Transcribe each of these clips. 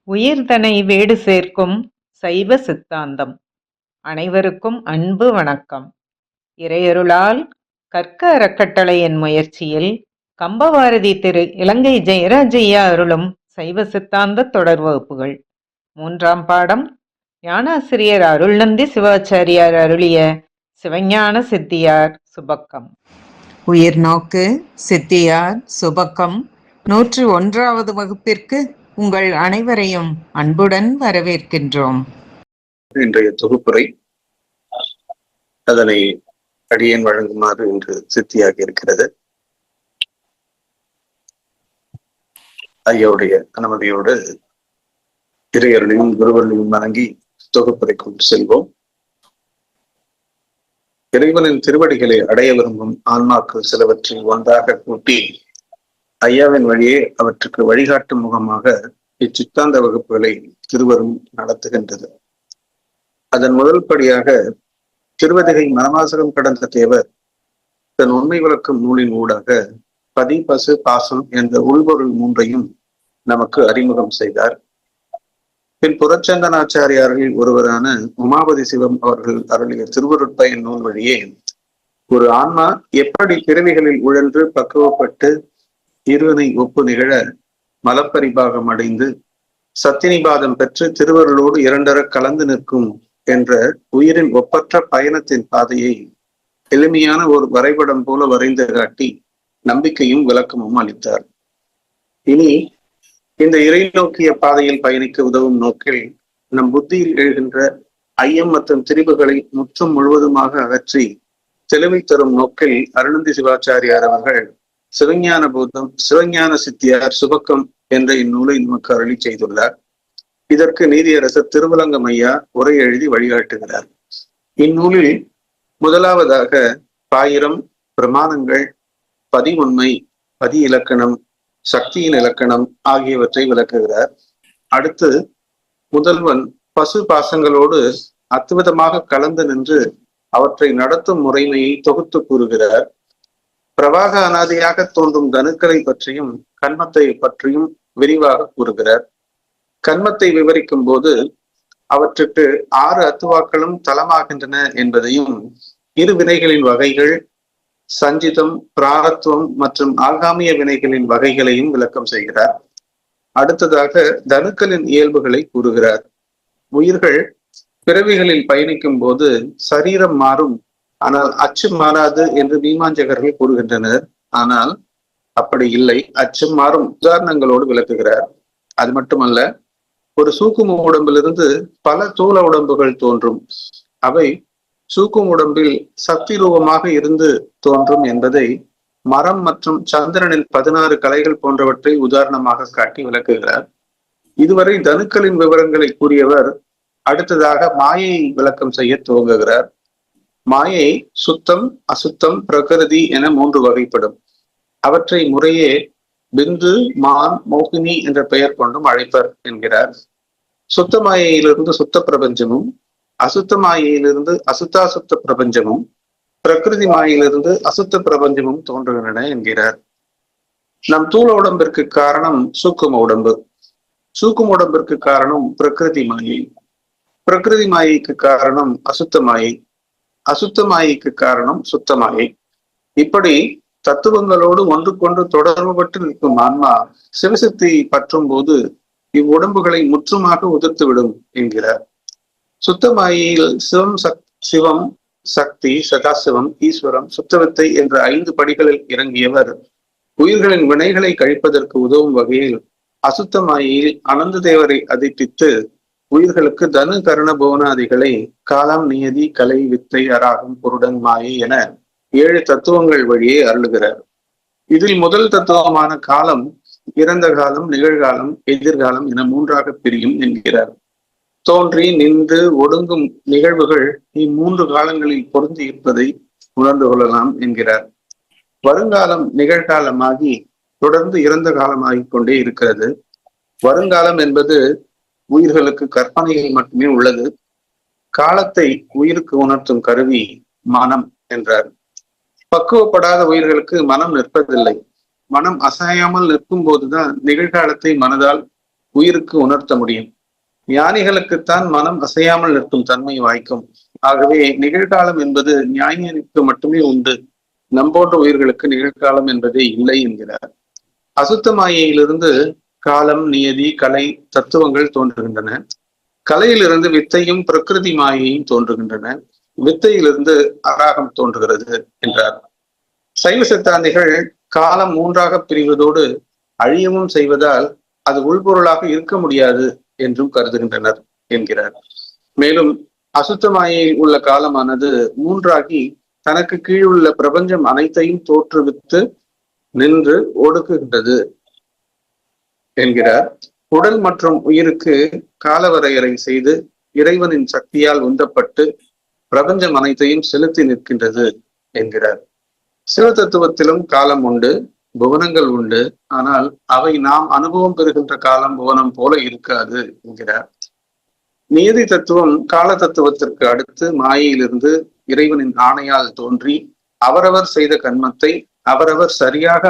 உயிர்தனை வேடு சேர்க்கும் சைவ சித்தாந்தம். அனைவருக்கும் அன்பு வணக்கம். இறையருளால் கற்க அறக்கட்டளை என் முயற்சியில் கம்பவாரதி திரு இலங்கை ஜெயராஜையா அருளும் சைவ சித்தாந்த தொடர் வகுப்புகள். 3ஆம் பாடம் ஞானாசிரியர் அருள்நந்தி சிவாச்சாரியார் அருளிய சிவஞான சித்தியார் சுபக்கம். உயிர் நோக்கு சித்தியார் சுபக்கம் 101வது வகுப்பிற்கு உங்கள் அனைவரையும் அன்புடன் வரவேற்கின்றோம். இன்றைய தொகுப்புரை அதனை அடியேன் வழங்குமாறு இன்று சித்தியாகி இருக்கிறது. ஐயாவுடைய அனுமதியோடு இறையருளையும் குருவர்களையும் வணங்கி தொகுப்புரை கொண்டு செல்வோம். இறைவனின் திருவடிகளை அடைய விரும்பும் ஆன்மாக்கள் சிலவற்றை ஒன்றாக கூட்டி ஐயாவின் வழியே அவற்றுக்கு வழிகாட்டும் முகமாக இச்சித்தாந்த வகுப்புகளை திருவரும் நடத்துகின்றது. அதன் முதல் படியாக திருவதிகை மனவாசகம் கடந்த தேவர் தன் உண்மை விளக்கும் நூலின் ஊடாக பதி பசு பாசம் என்ற உள்பொருள் மூன்றையும் நமக்கு அறிமுகம் செய்தார். பின் புரச்சந்தனாச்சாரியார்கள் ஒருவரான உமாபதி சிவம் அவர்கள் அருளிய திருவருட்பயன் நூல் வழியே ஒரு ஆன்மா எப்படி பிறவிகளில் உழன்று பக்குவப்பட்டு இருவினை ஒப்பு நிகழ மலப்பரிபாகம் அடைந்து சத்தினிபாதம் பெற்று திருவருளோடு இரண்டர கலந்து நிற்கும் என்ற உயிரின் ஒப்பற்ற பயணத்தின் பாதையை எளிமையான ஒரு வரைபடம் போல வரைந்து காட்டி நம்பிக்கையும் விளக்கமும் அளித்தார். இனி இந்த இறை நோக்கிய பாதையில் பயணிக்க உதவும் நோக்கில் நம் புத்தியில் எழுகின்ற ஐயம் மற்றும் திரிவுகளை முற்றும் முழுவதுமாக அகற்றி தெளிவை தரும் நோக்கில் அருள்நந்தி சிவாச்சாரியார் அவர்கள் சிவஞான போதம் சிவஞான சித்தியார் சுபக்கம் என்ற இந்நூலை நமக்கு அருளி செய்துள்ளார். இதற்கு நீதியரசர் திருவலங்கம் ஐயா உரை எழுதி வழிகாட்டுகிறார். இந்நூலில் முதலாவதாக பாயிரம், பிரமாணங்கள், பதி உண்மை, பதி இலக்கணம், சக்தியின் இலக்கணம் ஆகியவற்றை விளக்குகிறார். அடுத்து முதல்வன் பசு பாசங்களோடு அத்துவிதமாக கலந்து நின்று அவற்றை நடத்தும் முறைமையை தொகுத்து கூறுகிறார். பிரவாக அனாதியாக தோன்றும் தனுக்களை பற்றியும் கன்மத்தை பற்றியும் விரிவாக கூறுகிறார். கன்மத்தை விவரிக்கும் போது அவற்றுக்கு 6 அத்துவாக்களும் தலமாகின்றன என்பதையும் இரு வினைகளின் வகைகள், சஞ்சிதம், பிராரத்துவம் மற்றும் ஆகாமிய வினைகளின் வகைகளையும் விளக்கம் செய்கிறார். அடுத்ததாக தனுக்களின் இயல்புகளை கூறுகிறார். உயிர்கள் பிறவிகளில் பயணிக்கும் போது சரீரம் மாறும், ஆனால் அச்சு மாறாது என்று மீமாஞ்சகர்கள் கூறுகின்றனர். ஆனால் அப்படி இல்லை, அச்சம் மாறும். உதாரணங்களோடு விளக்குகிறார். அது மட்டுமல்ல, ஒரு சூக்கும உடம்பிலிருந்து பல தூள உடம்புகள் தோன்றும். அவை சூக்கும் உடம்பில் சக்தி ரூபமாக இருந்து தோன்றும் என்பதை மரம் மற்றும் சந்திரனின் 16 கலைகள் போன்றவற்றை உதாரணமாக காட்டி விளக்குகிறார். இதுவரை தனுக்களின் விவரங்களை கூறியவர் அடுத்ததாக மாயையை விளக்கம் செய்ய துவங்குகிறார். மாயை சுத்தம், அசுத்தம், பிரகிருதி என 3 வகைப்படும். அவற்றை முறையே பிந்து, மான், மோகினி என்ற பெயர் கொண்டும் அழைப்பர் என்கிறார். சுத்த மாயையிலிருந்து சுத்த பிரபஞ்சமும், அசுத்த மாயையிலிருந்து அசுத்தாசுத்த பிரபஞ்சமும், பிரகிருதி மாயையிலிருந்து அசுத்த பிரபஞ்சமும் தோன்றுகின்றன என்கிறார். நம் தூள உடம்பிற்கு காரணம் சூக்கும உடம்பு, சூக்கும உடம்பிற்கு காரணம் பிரகிருதி மாயை, பிரகிருதி மாயைக்கு காரணம் அசுத்த மாயை, அசுத்த மாயைக்கு காரணம் சுத்த மாயை. இப்படி தத்துவங்களோடு ஒன்றுக்கொன்று தொடர்பு பட்டு நிற்கும் ஆன்மா சிவசக்தியை பற்றும் போது இவ்வுடம்புகளை முற்றுமாக உதிர்த்துவிடும் என்கிறார். சுத்த மாயையில் சிவம், சக்தி, சதாசிவம், ஈஸ்வரம், சுத்தவித்தை என்ற 5 படிகளில் இறங்கியவர் உயிர்களின் வினைகளை கழிப்பதற்கு உதவும் வகையில் அசுத்த மாயையில் அனந்த தேவரை அதிட்டித்து உயிர்களுக்கு தனு கரண புவனாதிகளை காலம், நியதி, கலை, வித்தை, அராகம், புருடன், மாயை என 7 தத்துவங்கள் வழியே அருளுகிறார். இதில் முதல் தத்துவமான காலம் இறந்த காலம், நிகழ்காலம், எதிர்காலம் என 3ஆக பிரியும் என்கிறார். தோன்றி நின்று ஒடுங்கும் நிகழ்வுகள் இ3 காலங்களில் பொருந்தி இருப்பதை உணர்ந்து கொள்ளலாம் என்கிறார். வருங்காலம் நிகழ்காலமாகி தொடர்ந்து இறந்த காலமாகிக் கொண்டே இருக்கிறது. வருங்காலம் என்பது உயிர்களுக்கு கற்பனையில் மட்டுமே உள்ளது. காலத்தை உயிருக்கு உணர்த்தும் கருவி மனம் என்றார். பக்குவப்படாத உயிர்களுக்கு மனம் நிற்பதில்லை. மனம் அசையாமல் நிற்கும் போதுதான் நிகழ்காலத்தை மனதால் உயிருக்கு உணர்த்த முடியும். ஞானிகளுக்குத்தான் மனம் அசையாமல் நிற்கும் தன்மை வாய்க்கும். ஆகவே நிகழ்காலம் என்பது ஞானியனுக்கு மட்டுமே உண்டு. நம்போன்ற உயிர்களுக்கு நிகழ்காலம் என்பதே இல்லை என்கிறார். அசுத்த மாயையிலிருந்து காலம், நியதி, கலை தத்துவங்கள் தோன்றுகின்றன. கலையிலிருந்து வித்தையும் பிரகிருதி மாயையும் தோன்றுகின்றன. வித்தையிலிருந்து அராகம் தோன்றுகிறது என்றார். சைவ சித்தாந்திகள் காலம் மூன்றாக பிரிவதோடு அழியவும் செய்வதால் அது உள்பொருளாக இருக்க முடியாது என்றும் கருதுகின்றனர் என்கிறார். மேலும் அசுத்த மாயையில் உள்ள காலமானது மூன்றாகி தனக்கு கீழ் உள்ள பிரபஞ்சம் அனைத்தையும் தோற்றுவித்து நின்று ஒடுக்குகின்றது என்கிறார். உடல் மற்றும் உயிருக்கு காலவரையறை செய்து இறைவனின் சக்தியால் உந்தப்பட்டு பிரபஞ்சம் அனைத்தையும் செலுத்தி நிற்கின்றது என்கிறார். சிவ தத்துவத்திலும் காலம் உண்டு, புவனங்கள் உண்டு. ஆனால் அவை நாம் அனுபவம் பெறுகின்ற காலம் புவனம் போல இருக்காது என்கிறார். நியதி தத்துவம் கால தத்துவத்திற்கு அடுத்து மாயையிலிருந்து இறைவனின் ஆணையால் தோன்றி அவரவர் செய்த கர்மத்தை அவரவர் சரியாக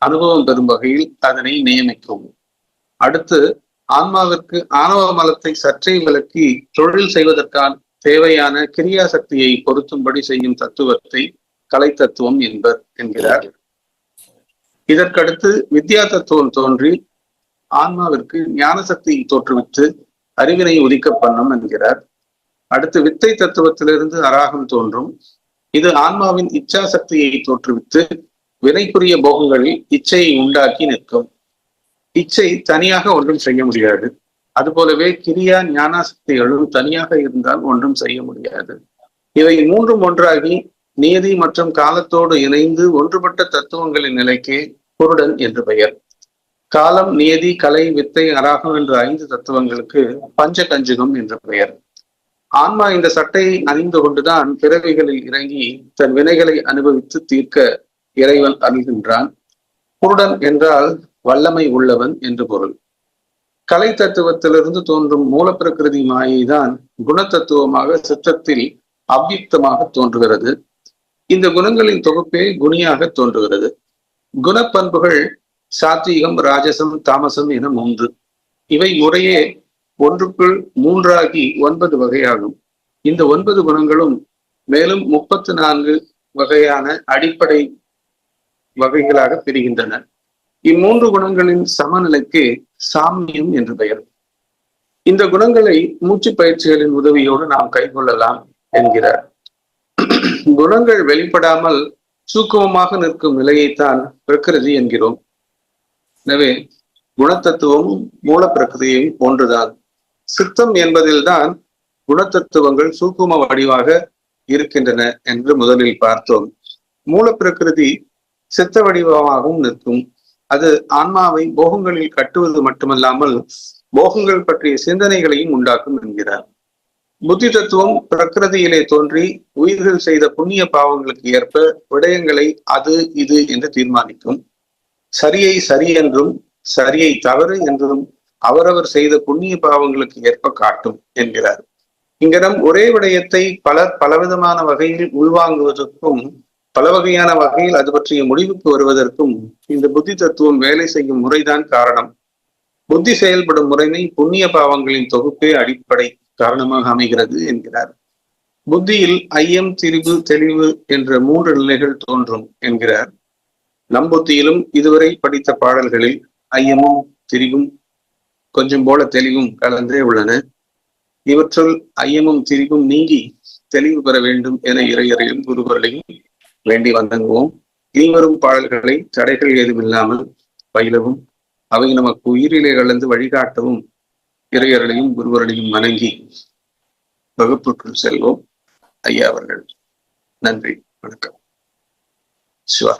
அனுபவம் பெறும் வகையில் அதனை நியமிக்கும். அடுத்து ஆன்மாவிற்கு ஆணவ மலத்தை சற்றே விலக்கி தொழில் செய்வதற்கான தேவையான கிரியா சக்தியை பொருத்தும்படி செய்யும் தத்துவத்தை கலை தத்துவம் என்பர் என்கிறார். இதற்கடுத்து வித்யா தத்துவம் தோன்றி ஆன்மாவிற்கு ஞான சக்தியை தோற்றுவித்து அறிவினை உதிக்க பண்ணும் என்கிறார். அடுத்து வித்தை தத்துவத்திலிருந்து அராகம் தோன்றும். இது ஆன்மாவின் இச்சா சக்தியை தோற்றுவித்து வினைக்குரிய போகங்களில் இச்சையை உண்டாக்கி நிற்கும். இச்சை தனியாக ஒன்றும் செய்ய முடியாது. அதுபோலவே கிரியா ஞானாசக்திகளும் தனியாக இருந்தால் ஒன்றும் செய்ய முடியாது. இவை மூன்றும் ஒன்றாகி நியதி மற்றும் காலத்தோடு இணைந்து ஒன்றுபட்ட தத்துவங்களின் நிலைக்கே குருடன் என்று பெயர். காலம், நியதி, கலை, வித்தை, அராகம் என்ற 5 தத்துவங்களுக்கு பஞ்ச கஞ்சுகம் என்று பெயர். ஆன்மா இந்த சட்டையை அணிந்து கொண்டுதான் பிறவிகளில் இறங்கி தன் வினைகளை அனுபவித்து தீர்க்க இறைவன் அருள்கின்றான். குருடன் என்றால் வல்லமை உள்ளவன் என்று பொருள். கலை தத்துவத்திலிருந்து தோன்றும் மூலப்பிரகிருதி மாயைதான் குணத்தத்துவமாக சித்தத்தில் அவ்யுக்தமாக தோன்றுகிறது. இந்த குணங்களின் தொகுப்பே குணியாக தோன்றுகிறது. குணப்பண்புகள் சாத்வீகம், ராஜசம், தாமசம் என 3. இவை முறையே ஒன்றுக்குள் 3ஆகி 9 வகையாகும். இந்த 9 குணங்களும் மேலும் 34 வகையான அடிப்படை வகைகளாக பிரிகின்றன. இம்மூன்று குணங்களின் சமநிலைக்கு சாமியம் என்று பெயர். இந்த குணங்களை மூச்சு பயிற்சிகளின் உதவியோடு நாம் கைக்கொள்ளலாம் என்கிறார். குணங்கள் வெளிப்படாமல் சூக்குமமாக நிற்கும் நிலையைத்தான் பிரகிருதி என்கிறோம். எனவே குணத்தத்துவமும் மூல பிரகிருதியும் ஒன்றுதான். சித்தம் என்பதில்தான் குணத்தத்துவங்கள் சூக்கும வடிவாக இருக்கின்றன என்று முதலில் பார்த்தோம். மூல பிரகிருதி சித்த வடிவமாகவும் நிற்கும். அது ஆன்மாவை போகங்களில் கட்டுவது மட்டுமல்லாமல் போகங்கள் பற்றிய சிந்தனைகளையும் உண்டாக்கும் என்கிறார். புத்தி தத்துவம் பிரகிருதியிலே தோன்றி உயிர்கள் செய்த புண்ணிய பாவங்களுக்கு ஏற்ப விடயங்களை அது இது என்று தீர்மானிக்கும். சரியை சரி என்றும் சரியை தவறு என்றும் அவரவர் செய்த புண்ணிய பாவங்களுக்கு ஏற்ப காட்டும் என்கிறார். இங்கிடம் ஒரே விடயத்தை பலர் பலவிதமான வகையில் உள்வாங்குவதற்கும் பல வகையான வகையில் அது பற்றிய முடிவுக்கு வருவதற்கும் இந்த புத்தி தத்துவம் வேலை செய்யும் முறைதான் காரணம். புத்தி செயல்படும் முறைமை புண்ணிய பாவங்களின் தொகுப்பே அடிப்படை காரணமாக அமைகிறது என்கிறார். புத்தியில் ஐயம், திரிவு, தெளிவு என்ற 3 நிலைகள் தோன்றும் என்கிறார். நம் புத்தியிலும் இதுவரை படித்த பாடல்களில் ஐயமும் திரிவும் கொஞ்சம் போல தெளிவும் கலந்தே உள்ளன. இவற்றுள் ஐயமும் திரிவும் நீங்கி தெளிவு பெற வேண்டும் என இறையறையும் குருவர்களையும் வேண்டி வந்தங்குவோம். இனிவரும் பாடல்களை தடைகள் ஏதுமில்லாமல் பயிலவும் அவை நமக்கு உயிரிலே கலந்து வழிகாட்டவும் இறையர்களையும் குருவர்களையும் வணங்கி வகுப்புக்குள் செல்வோம். ஐயா அவர்கள். நன்றி, வணக்கம். சிவா.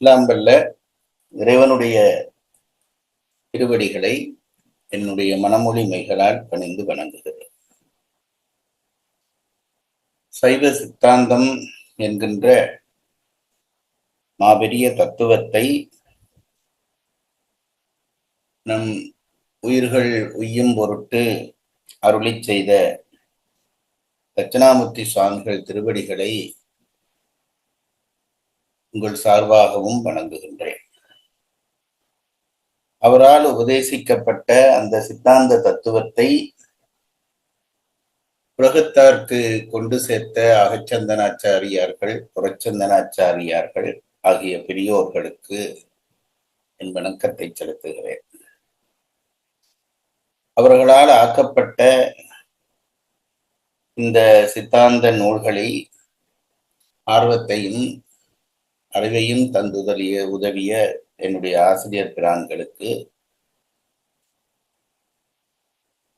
இல்லாம்பல்ல இறைவனுடைய திருவடிகளை என்னுடைய மனமொழி மைகளால் பணிந்து வணங்குகிறேன். சைவ சித்தாந்தம் என்கின்ற மாபெரிய தத்துவத்தை நம் உயிர்கள் உய்யும் பொருட்டு அருளி செய்த தட்சிணாமூர்த்தி சுவாமிகள் திருவடிகளை உங்கள் சார்பாகவும் வணங்குகின்றேன். அவரால் உபதேசிக்கப்பட்ட அந்த சித்தாந்த தத்துவத்தை உலகத்தார்க்கு கொண்டு சேர்த்த அகச்சந்தனாச்சாரியார்கள், புறச்சந்தனாச்சாரியார்கள் ஆகிய பெரியோர்களுக்கு என் வணக்கத்தை செலுத்துகிறேன். அவர்களால் ஆக்கப்பட்ட இந்த சித்தாந்த நூல்களை ஆர்வத்தையும் அறிவையும் உதவிய என்னுடைய ஆசிரியர் பிரான்களுக்கு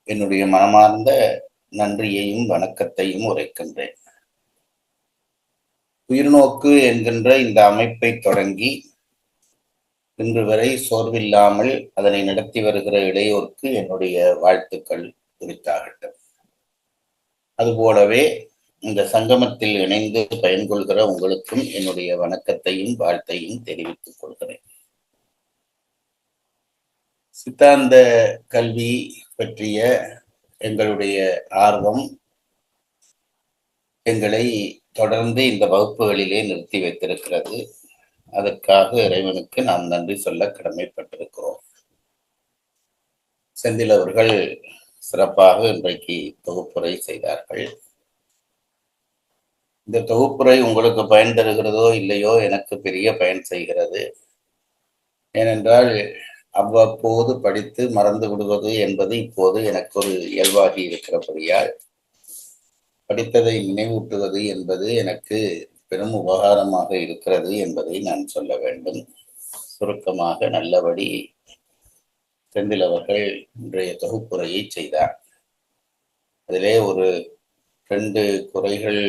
என்னுடைய மனமார்ந்த நன்றியையும் வணக்கத்தையும் உரைக்கின்றேன். உயிர்நோக்கு என்கின்ற இந்த அமைப்பை தொடங்கி இன்று வரை சோர்வில்லாமல் அதனை நடத்தி வருகிற இளையோருக்கு என்னுடைய வாழ்த்துக்கள் குறித்தாகட்டும். அதுபோலவே இந்த சங்கமத்தில் இணைந்து பயன்கொள்கிற உங்களுக்கும் என்னுடைய வணக்கத்தையும் வாழ்த்தையும் தெரிவித்துக் கொள்கிறேன். சித்தாந்த கல்வி பற்றிய எங்களுடைய ஆர்வம் எங்களை தொடர்ந்து இந்த வகுப்புகளிலே நிறுத்தி வைத்திருக்கிறது. அதற்காக இறைவனுக்கு நாம் நன்றி சொல்ல கடமைப்பட்டிருக்கிறோம். செந்தில் அவர்கள் சிறப்பாக இன்றைக்கு தொகுப்புரை செய்தார்கள். இந்த தொகுப்புரை உங்களுக்கு பயன் தருகிறதோ இல்லையோ, எனக்கு பெரிய பயன் செய்கிறது. ஏனென்றால் அவ்வப்போது படித்து மறந்து விடுவது என்பது இப்போது எனக்கு ஒரு இயல்பாகி இருக்கிறபடியால் படித்ததை நினைவூட்டுவது என்பது எனக்கு பெரும் உபகாரமாக இருக்கிறது என்பதை நான் சொல்ல வேண்டும். சுருக்கமாக நல்லபடி செந்தில் அவர்கள் இன்றைய தொகுப்புரையை செய்தார். அதிலே ஒரு 2 குறைகள்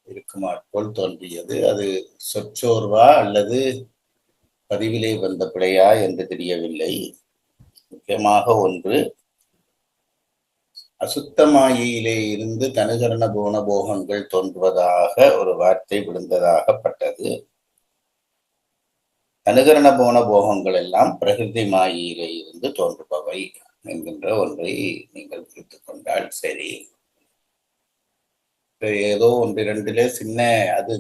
இருக்குமாற்போல் தோன்றியது. அது சொற்றோர்வா அல்லது பதிவிலே வந்த பிழையா என்று தெரியவில்லை. முக்கியமாக ஒன்று, அசுத்தமாயிலே இருந்து தனுகரண போகங்கள் தோன்றுவதாக ஒரு வார்த்தை விழுந்ததாகப்பட்டது. தனுகரண போகங்கள் எல்லாம் பிரகிருதி மாயிலே இருந்து தோன்றுபவை என்கின்ற ஒன்றை நீங்கள் புரிந்து கொண்டால் சரி. ஏதோ 1-2 சின்ன அது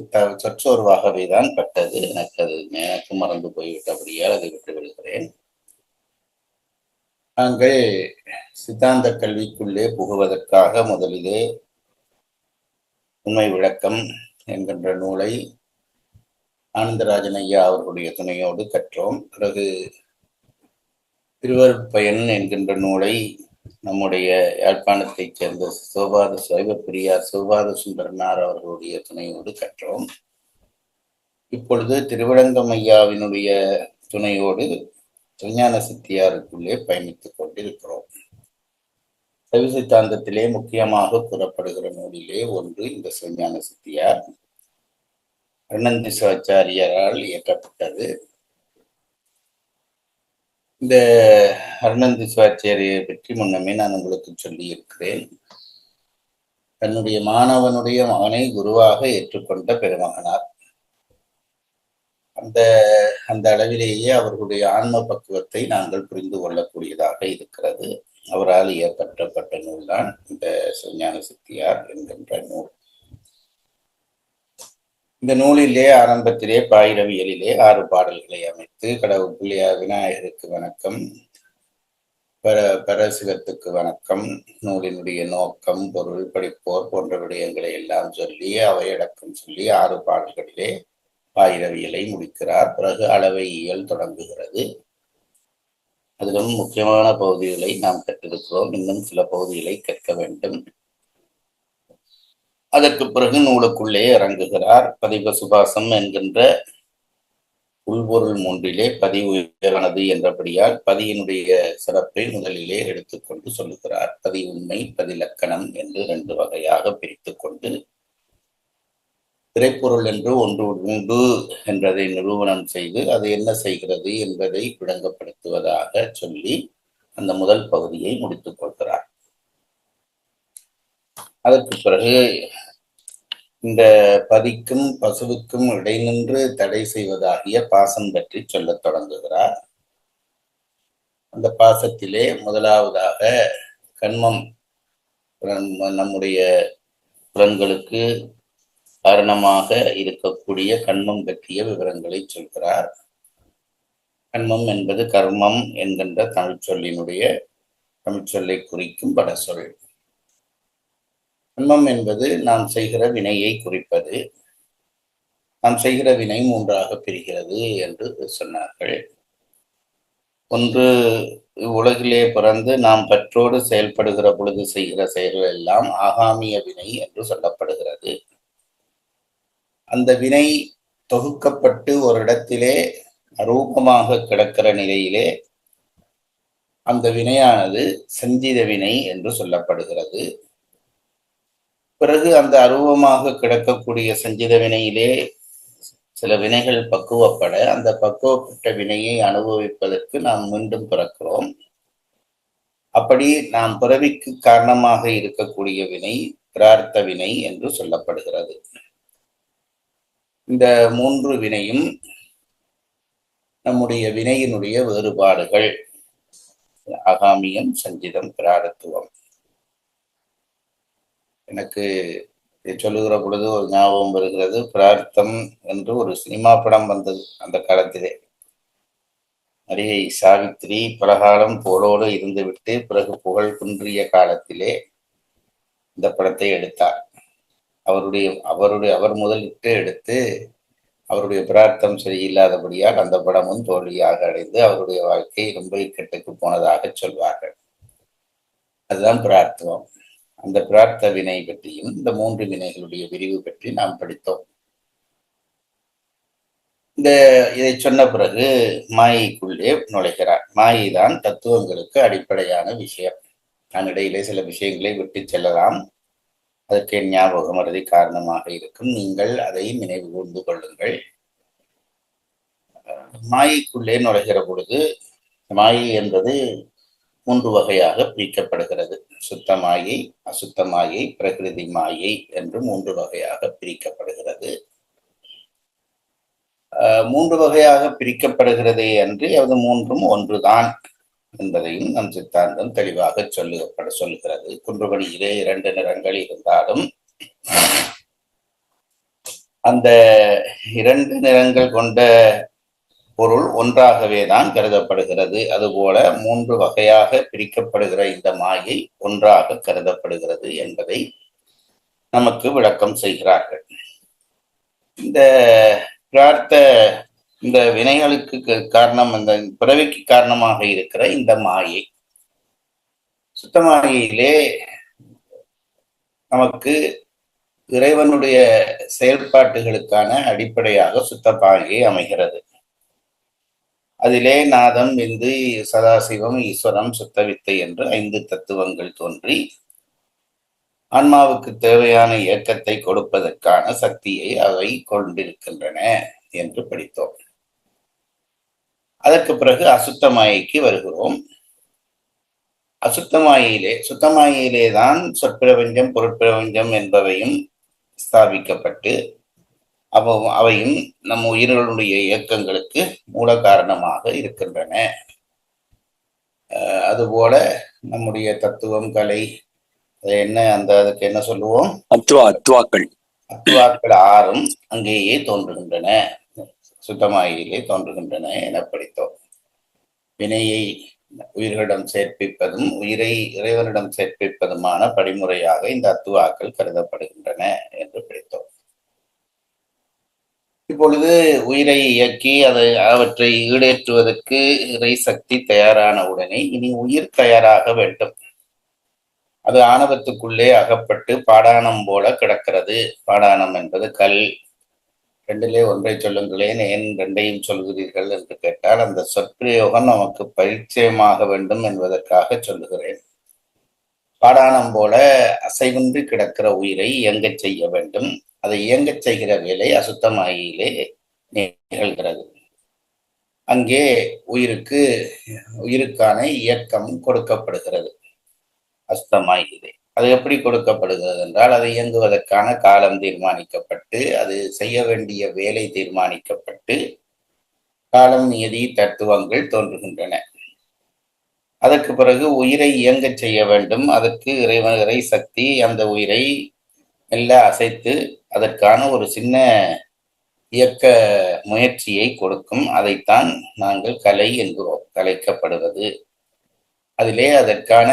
சொற்றோர்வாகவே தான் பட்டது. எனக்கு மறந்து போய்விட்டபடியால் அதை விட்டு விடுகிறேன். நாங்கள் சித்தாந்த கல்விக்குள்ளே புகுவதற்காக முதலிலே உண்மை விளக்கம் என்கின்ற நூலை ஆனந்தராஜன் ஐயா அவர்களுடைய துணையோடு கற்றோம். பிறகு திருவருட்பயன் என்கின்ற நூலை நம்முடைய யாழ்ப்பாணத்தைச் சேர்ந்த சைவப்பிரியார் சிவபாத சுந்தரனார் அவர்களுடைய துணையோடு கற்றோம். இப்பொழுது திருவிடங்கம் ஐயாவினுடைய துணையோடு சிவஞான சித்தியாருக்குள்ளே பயணித்துக் கொண்டிருக்கிறோம். சைவ சித்தாந்தத்திலே முக்கியமாக கூறப்படுகிற நூலிலே ஒன்று இந்த சிவஞான சித்தியார் அருணந்தி சிவாச்சாரியரால் இயற்றப்பட்டது. இந்த அருணந்தி சிவாச்சாரியை பற்றி முன்னமே நான் உங்களுக்கு சொல்லி இருக்கிறேன். தன்னுடைய மாணவனுடைய மகனை குருவாக ஏற்றுக்கொண்ட பெருமகனார். அந்த அளவிலேயே அவர்களுடைய ஆன்ம பக்குவத்தை நாங்கள் புரிந்து கொள்ளக்கூடியதாக இருக்கிறது. அவரால் இயற்றப்பட்ட நூல்தான் இந்த சிவஞான சித்தியார் என்கின்ற நூல். இந்த நூலிலே ஆரம்பத்திலே பாயிரவியலிலே 6 பாடல்களை அமைத்து கடவுள் பிள்ளையா விநாயகருக்கு வணக்கம், பரசிவத்துக்கு வணக்கம், நூலினுடைய நோக்கம், பொருள், படிப்போர் போன்ற விடயங்களை எல்லாம் சொல்லி அவையடக்கம் சொல்லி 6 பாடல்களிலே பாயிரவியலை முடிக்கிறார். பிறகு அளவையியல் தொடங்குகிறது. அதிலும் முக்கியமான பகுதிகளை நாம் கற்றிருக்கிறோம். இன்னும் சில பகுதிகளை கற்க வேண்டும். அதற்கு பிறகு நூலுக்குள்ளே இறங்குகிறார். பதிவ சுபாசம் என்கின்ற உள்பொருள் 3 பதி உயரானது என்றபடியால் பதியினுடைய சிறப்பை முதலிலே எடுத்துக்கொண்டு சொல்லுகிறார். பதி உண்மை, பதிலக்கணம் என்று 2 வகையாக பிரித்துக் கொண்டு திரைப்பொருள் என்று ஒன்று உண்டு என்றதை நிரூபணம் செய்து அது என்ன செய்கிறது என்பதை விளங்கப்படுத்துவதாக சொல்லி அந்த முதல் பகுதியை முடித்துக் கொள்கிறார். அதற்கு பிறகு இந்த பதிக்கும் பசுவுக்கும் இடைநின்று தடை செய்வதாகிய பாசம் பற்றி சொல்லத் தொடங்குகிறார். அந்த பாசத்திலே முதலாவதாக கண்மம் நம்முடைய புலன்களுக்கு காரணமாக இருக்கக்கூடிய கண்மம் பற்றிய விவரங்களை சொல்கிறார். கண்மம் என்பது கர்மம் என்கின்ற தமிழ் சொல்லை குறிக்கும் வடசொல். கண்மம் என்பது நாம் செய்கிற வினையை குறிப்பது. நாம் செய்கிற வினை 3ஆக பிரிகிறது என்று சொன்னார்கள். ஒன்று, உலகிலே பிறந்து நாம் பற்றோடு செயல்படுகிற பொழுது செய்கிற செயல்கள் எல்லாம் ஆகாமிய வினை என்று சொல்லப்படுகிறது. அந்த வினை தொகுக்கப்பட்டு ஒரு இடத்திலே அரூபமாக கிடக்கிற நிலையிலே அந்த வினையானது சஞ்சித வினை என்று சொல்லப்படுகிறது. பிறகு அந்த அரூபமாக கிடக்கக்கூடிய சஞ்சித வினையிலே சில வினைகள் பக்குவப்பட அந்த பக்குவப்பட்ட வினையை அனுபவிப்பதற்கு நாம் மீண்டும் பிறக்கிறோம். அப்படி நாம் பிறவிக்கு காரணமாக இருக்கக்கூடிய வினை பிரார்த்த வினை என்று சொல்லப்படுகிறது. இந்த 3 வினையும் நம்முடைய வினையினுடைய வேறுபாடுகள். ஆகாமியம், சஞ்சிதம், பிராரத்துவம். எனக்கு சொல்லுகிற பொழுது ஒரு ஞாபகம் வருகிறது. பிரார்த்தம் என்று ஒரு சினிமா படம் வந்தது அந்த காலத்திலே. நடிகை சாவித்திரி பலகாலம் புகழோடு இருந்துவிட்டு பிறகு புகழ் குன்றிய காலத்திலே இந்த படத்தை எடுத்தார். அவர் முதலிட்டு எடுத்து அவருடைய பிரார்த்தம் சரியில்லாதபடியால் அந்த படமும் தோல்வியாக அடைந்து அவருடைய வாழ்க்கை ரொம்ப கெட்டுக்கு போனதாக சொல்வார்கள். அதுதான் பிரார்த்தம். அந்த பிரார்த்த வினை பற்றியும் இந்த 3 வினைகளுடைய விரிவு பற்றி நாம் படித்தோம். இதை சொன்ன பிறகு மாயைக்குள்ளே நுழைகிறார். மாயைதான் தத்துவங்களுக்கு அடிப்படையான விஷயம். நான் இடையிலே சில விஷயங்களை விட்டு செல்லலாம். அதற்கு ஞாபகம் மறதி காரணமாக இருக்கும். நீங்கள் அதை நினைவு கூர்ந்து கொள்ளுங்கள். மாயைக்குள்ளே நுழைகிற பொழுது மாயை என்பது 3 வகையாக பிரிக்கப்படுகிறது. சுத்த மாயை, அசுத்த மாயை, பிரகிருதி மாயை என்று 3 வகையாக பிரிக்கப்படுகிறது. 3 வகையாக பிரிக்கப்படுகிறதே அன்றி அது 3ம் ஒன்றுதான் என்பதையும் நம் சித்தாந்தம் தெளிவாக சொல்லுகிறது. குன்றுபடியிலே 2 நிறங்கள் இருந்தாலும் அந்த 2 நிறங்கள் கொண்ட பொருள் ஒன்றாகவே தான் கருதப்படுகிறது. அதுபோல 3 வகையாக பிரிக்கப்படுகிற இந்த மாயை ஒன்றாக கருதப்படுகிறது என்பதை நமக்கு விளக்கம் செய்கிறார்கள். இந்த பிரார்த்த இந்த வினைகளுக்கு காரணம், இந்த பிறவிக்கு காரணமாக இருக்கிற இந்த மாயை, சுத்த மாயையிலே நமக்கு இறைவனுடைய செயல்பாட்டுகளுக்கான அடிப்படையாக சுத்த மாயை அமைகிறது. அதிலே நாதம், விந்து, சதாசிவம், ஈஸ்வரம், சுத்தவித்தை என்று 5 தத்துவங்கள் தோன்றி ஆன்மாவுக்கு தேவையான இயக்கத்தை கொடுப்பதற்கான சக்தியை அவை கொண்டிருக்கின்றன என்று படித்தோம். அதற்கு பிறகு அசுத்த மாயைக்கு வருகிறோம். சுத்தமாயிலே தான் சொற்பிரபஞ்சம், பொருட்பிரபஞ்சம் என்பவையும் ஸ்தாபிக்கப்பட்டு அவையும் நம் உயிர்களுடைய இயக்கங்களுக்கு மூல காரணமாக இருக்கின்றன. அதுபோல நம்முடைய தத்துவம், கலை, அதுக்கு என்ன சொல்லுவோம்? அத்துவாக்கள் 6ம் அங்கேயே தோன்றுகின்றன, சுத்தமாயிலே தோன்றுகின்றன என படித்தோம். வினையை உயிர்களிடம் சேர்ப்பிப்பதும் உயிரை இறைவனிடம் சேர்ப்பிப்பதுமான படிமுறையாக இந்த அத்துவாக்கள் கருதப்படுகின்றன என்று படித்தோம். இப்பொழுது உயிரை இயக்கி அவற்றை ஈடேற்றுவதற்கு இறை சக்தி தயாரான உடனே இனி உயிர் தயாராக வேண்டும். அது ஆணவத்துக்குள்ளே அகப்பட்டு பாடாணம் போல கிடக்கிறது. பாடாணம் என்பது கல். 2லே ஒன்றை சொல்லுங்களேன், ஏன் 2ஐயும் சொல்கிறீர்கள் என்று கேட்டால் அந்த சொற்பிரயோகம் நமக்கு பரிச்சயமாக வேண்டும் என்பதற்காக சொல்லுகிறேன். பாடாணம் போல அசைவின்றி கிடக்கிற உயிரை இயங்கச் செய்ய வேண்டும். அதை இயங்கச் செய்கிற வேலை அசுத்தமாயிலே நிகழ்கிறது. அங்கே உயிருக்கான இயக்கம் கொடுக்கப்படுகிறது. அசுத்தமாயிலே அது எப்படி கொடுக்கப்படுகிறது என்றால், அதை இயங்குவதற்கான காலம் தீர்மானிக்கப்பட்டு, அது செய்ய வேண்டிய வேலை தீர்மானிக்கப்பட்டு, காலம், நியதி, தத்துவங்கள் தோன்றுகின்றன. அதற்கு பிறகு உயிரை இயங்கச் செய்ய வேண்டும். அதற்கு இறை சக்தி அந்த உயிரை மெல்ல அசைத்து அதற்கான ஒரு சின்ன இயக்க முயற்சியை கொடுக்கும். அதைத்தான் நாங்கள் கலை என்கிறோம். கலைக்கப்படுவது. அதிலே அதற்கான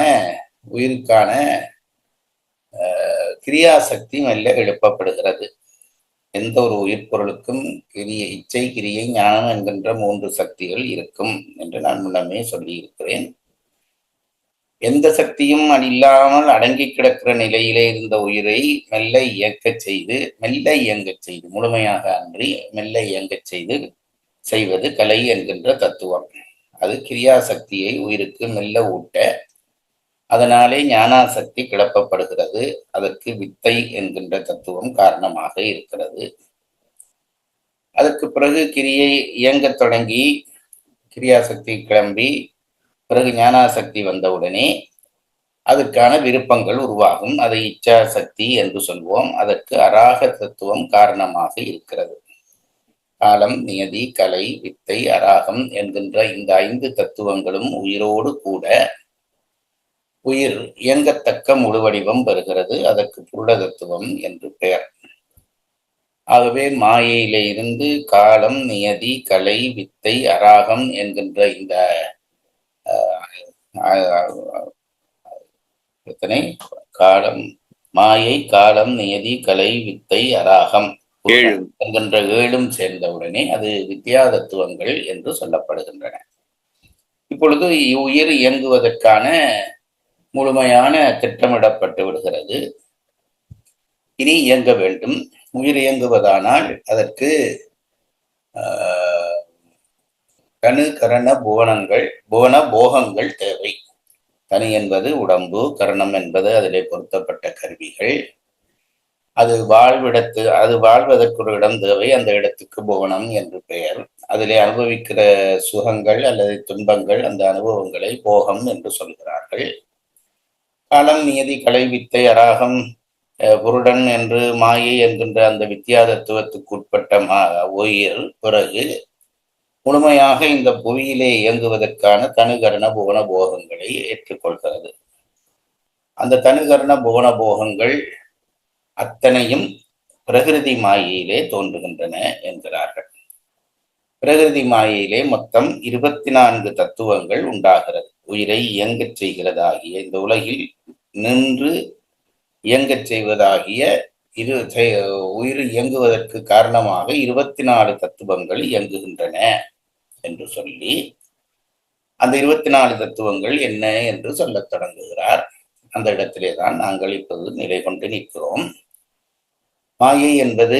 உயிருக்கான கிரியாசக்தி மெல்ல எழுப்பப்படுகிறது. எந்த ஒரு உயிர் பொருளுக்கும் இச்சை, கிரியை, ஞானம் என்கின்ற 3 சக்திகள் இருக்கும் என்று நான் முன்னமே சொல்லி இருக்கிறேன். எந்த சக்தியும் இல்லாமல் அடங்கி கிடக்கிற நிலையிலே இருந்த உயிரை மெல்ல இயங்கச் செய்து முழுமையாக அன்றி மெல்ல இயங்கச் செய்வது கலை என்கின்ற தத்துவம். அது கிரியாசக்தியை உயிருக்கு மெல்ல ஊட்ட, அதனாலே ஞானாசக்தி கிளப்பப்படுகிறது. அதற்கு வித்தை என்கின்ற தத்துவம் காரணமாக இருக்கிறது. அதற்கு பிறகு கிரியை இயங்கத் தொடங்கி கிரியாசக்தி கிளம்பி பிறகு ஞானாசக்தி வந்தவுடனே அதற்கான விருப்பங்கள் உருவாகும். அதை இச்சா சக்தி என்று சொல்வோம். அதற்கு அராக தத்துவம் காரணமாக இருக்கிறது. காலம், நியதி, கலை, வித்தை, அராகம் என்கின்ற இந்த 5 தத்துவங்களும் உயிரோடு கூட உயிர் இயங்கத்தக்க முழுவடிவம் பெறுகிறது. அதற்கு புருட தத்துவம் என்று பெயர். ஆகவே மாயையிலே இருந்து காலம், நியதி, கலை, வித்தை, அராகம் என்கின்ற இந்த எத்தனை காலம், மாயை, காலம், நியதி, கலை, வித்தை, அராகம் என்கின்ற 7ம் சேர்ந்தவுடனே அது வித்யா தத்துவங்கள் என்று சொல்லப்படுகின்றன. இப்பொழுது உயிர் இயங்குவதற்கான முழுமையான திட்டமிடப்பட்டு விடுகிறது. இனி இயங்க வேண்டும். உயிர் இயங்குவதானால் அதற்கு தனு கரண புவன போகங்கள் தேவை. தனு என்பது உடம்பு, கரணம் என்பது அதிலே பொருத்தப்பட்ட கருவிகள். அது வாழ்வதற்கு ஒரு இடம் தேவை. அந்த இடத்துக்கு புவனம் என்று பெயர். அதிலே அனுபவிக்கிற சுகங்கள் அல்லது துன்பங்கள், அந்த அனுபவங்களை போகம் என்று சொல்கிறார்கள். காலம், நியதி, கலை, வித்தை, அராகம், புருடன் என்று மாயை என்கின்ற அந்த வித்யா தத்துவத்துக்கு உட்பட்ட உயிர் பிறகு முழுமையாக இந்த புவியிலே இயங்குவதற்கான தனுகரண புவன போகங்களை ஏற்றுக்கொள்கிறது. அந்த தனுகரண புவன போகங்கள் அத்தனையும் பிரகிருதி மாயையிலே தோன்றுகின்றன என்கிறார்கள். பிரகிருதி மாயையிலே மொத்தம் 24 தத்துவங்கள் உண்டாகிறது. உயிரை இயங்கச் செய்கிறதாகிய, இந்த உலகில் நின்று இயங்கச் செய்வதாகிய உயிர் இயங்குவதற்கு காரணமாக 24 தத்துவங்கள் இயங்குகின்றன என்று சொல்லி அந்த 24 தத்துவங்கள் என்ன என்று சொல்லத் தொடங்குகிறார். அந்த இடத்திலே தான் நாங்கள் இப்போது நிலை கொண்டு நிற்கிறோம். மாயை என்பது,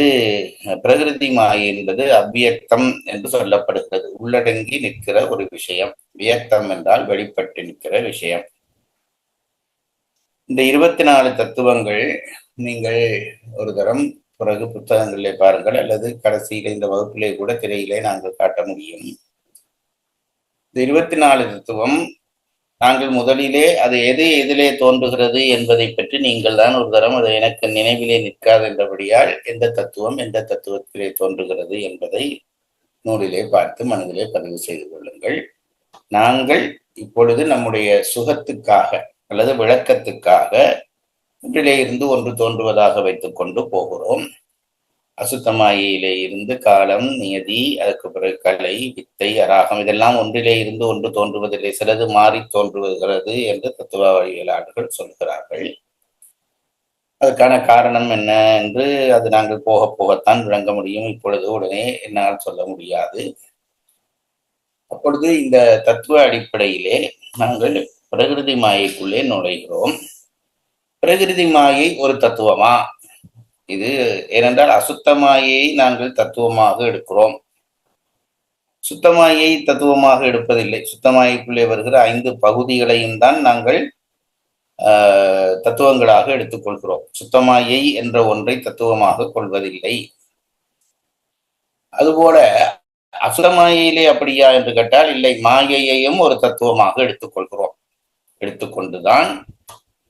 பிரகிருதி மாயை என்பது அவ்வியக்தம் என்று சொல்லப்படுகிறது. உள்ளடங்கி நிற்கிற ஒரு விஷயம். வியக்தம் என்றால் வெளிப்பட்டு நிற்கிற விஷயம். இந்த 24 தத்துவங்கள் நீங்கள் ஒரு தரம் பிறகு புத்தகங்களிலே பாருங்கள், அல்லது கடைசியில இந்த வகுப்பிலே கூட திரையிலே நாங்கள் காட்ட முடியும். இந்த 24 தத்துவம் நாங்கள் முதலிலே அது எதிலே தோன்றுகிறது என்பதை பற்றி நீங்கள் தான் ஒரு தரம், அது எனக்கு நினைவிலே நிற்காது என்றபடியால் எந்த தத்துவத்திலே தோன்றுகிறது என்பதை நூலிலே பார்த்து மனதிலே பதிவு செய்து கொள்ளுங்கள். நாங்கள் இப்பொழுது நம்முடைய சுகத்துக்காக அல்லது விளக்கத்துக்காக ஒன்றிலே இருந்து ஒன்று தோன்றுவதாக வைத்துக் கொண்டு போகிறோம். அசுத்தமாயிலே இருந்து காலம், நியதி, அதுக்கு பிறகு கலை, வித்தை, அராகம் இதெல்லாம் ஒன்றிலே இருந்து ஒன்று தோன்றுவதில்லை. சிலது மாறி தோன்றுகிறது என்று தத்துவவியலாளர்கள் சொல்கிறார்கள். அதுக்கான காரணம் என்ன என்று அது நாங்கள் போக போகத்தான் விளங்க முடியும். இப்பொழுது உடனே என்னால் சொல்ல முடியாது. அப்பொழுது இந்த தத்துவ அடிப்படையிலே நாங்கள் பிரகிருதி மாயைக்குள்ளே நுழைகிறோம். பிரகிருதி மாயை ஒரு தத்துவமா? இது ஏனென்றால் அசுத்தமாயை நாங்கள் தத்துவமாக எடுக்கிறோம். சுத்தமாயை தத்துவமாக எடுப்பதில்லை. சுத்தமாயைக்குள்ளே வருகிற 5 பகுதிகளையும் தான் நாங்கள் தத்துவங்களாக எடுத்துக்கொள்கிறோம். சுத்தமாயை என்ற ஒன்றை தத்துவமாக கொள்வதில்லை. அதுபோல அசுத்தமாயிலே அப்படியா என்று கேட்டால் இல்லை, மாயையையும் ஒரு தத்துவமாக எடுத்துக்கொள்கிறோம். எடுத்துக்கொண்டுதான்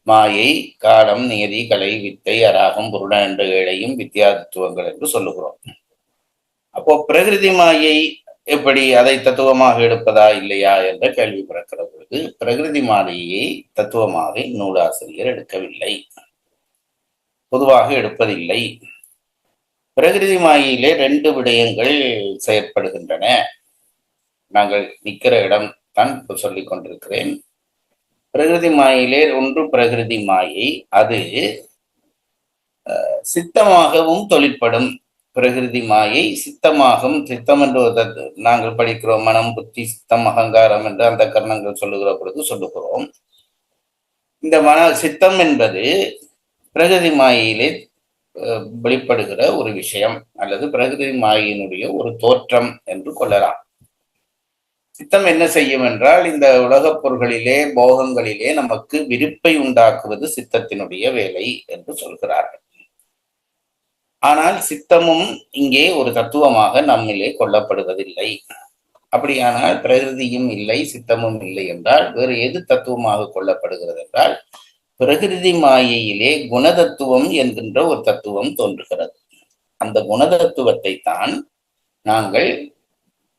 மாயை, காலம், நியதி, கலை, வித்தை, அராகம், புருட என்ற 7ஐயும் வித்யா தத்துவங்கள் என்று சொல்லுகிறோம். அப்போ பிரகிருதி மாயை எப்படி அதை தத்துவமாக எடுப்பதா இல்லையா என்ற கேள்வி பிறக்கிற பொழுது பிரகிருதி மாயையை தத்துவமாக நூலாசிரியர் எடுக்கவில்லை, பொதுவாக எடுப்பதில்லை. பிரகிருதி மாயையிலே 2 விடயங்கள் செயற்படுகின்றன. நாங்கள் நிற்கிற இடம் தான் இப்ப சொல்லிக் கொண்டிருக்கிறேன். பிரகிருதி மாயையிலே ஒன்று பிரகிருதி மாயை, அது சித்தமாகவும் தொழிற்படும். பிரகிருதி மாயை சித்தமாகும். சித்தம் என்று நாங்கள் படிக்கிறோம், மனம், புத்தி, சித்தம், அகங்காரம் என்று அந்த கரணங்கள் சொல்லுகிற பொழுது சொல்லுகிறோம். இந்த சித்தம் என்பது பிரகிருதி மாயையிலே வெளிப்படுகிற ஒரு விஷயம் அல்லது பிரகிருதி மாயினுடைய ஒரு தோற்றம் என்று கொள்ளலாம். சித்தம் என்ன செய்யும் என்றால், இந்த உலகப் பொருள்களிலே, போகங்களிலே நமக்கு விருப்பை உண்டாக்குவது சித்தத்தினுடைய வேலை என்று சொல்கிறார்கள். ஆனால் சித்தமும் இங்கே ஒரு தத்துவமாக நம்மிலே கொள்ளப்படுவதில்லை. அப்படியானால் பிரகிருதியும் இல்லை, சித்தமும் இல்லை என்றால் வேறு எது தத்துவமாக கொள்ளப்படுகிறது என்றால், பிரகிருதி மாயையிலே குணதத்துவம் என்கின்ற ஒரு தத்துவம் தோன்றுகிறது. அந்த குணதத்துவத்தை தான் நாங்கள்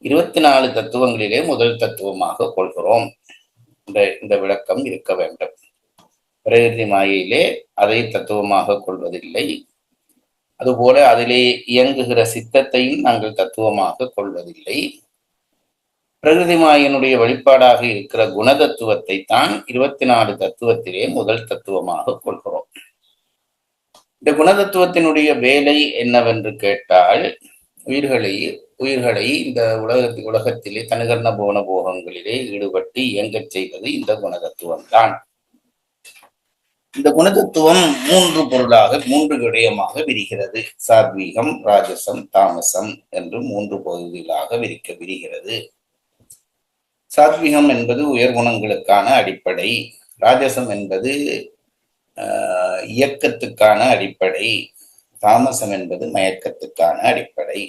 24 தத்துவங்களிலே முதல் தத்துவமாக கொள்கிறோம். இந்த விளக்கம் இருக்க வேண்டும். பிரகிருதி மாயையிலே அதை தத்துவமாக கொள்வதில்லை. அதுபோல அதிலே இயங்குகிற சித்தத்தையும் நாங்கள் தத்துவமாக கொள்வதில்லை. பிரகிருதி மாயினுடைய வெளிப்பாடாக இருக்கிற குணதத்துவத்தை தான் 24 தத்துவத்திலே முதல் தத்துவமாக கொள்கிறோம். இந்த குணதத்துவத்தினுடைய வேலை என்னவென்று கேட்டால், உயிர்களை இந்த உலகத்திலே தனுகரண போன போகங்களிலே ஈடுபட்டு இயங்கச் செய்வது இந்த குணதத்துவம் தான். இந்த குணதத்துவம் 3 பொருளாக 3 விடயமாக விரிகிறது. சாத்வீகம், ராஜசம், தாமசம் என்று 3 பகுதிகளாக விரிகிறது. சாத்வீகம் என்பது உயர் குணங்களுக்கான அடிப்படை, ராஜசம் என்பது இயக்கத்துக்கான அடிப்படை, தாமசம் என்பது மயக்கத்துக்கான அடிப்படை.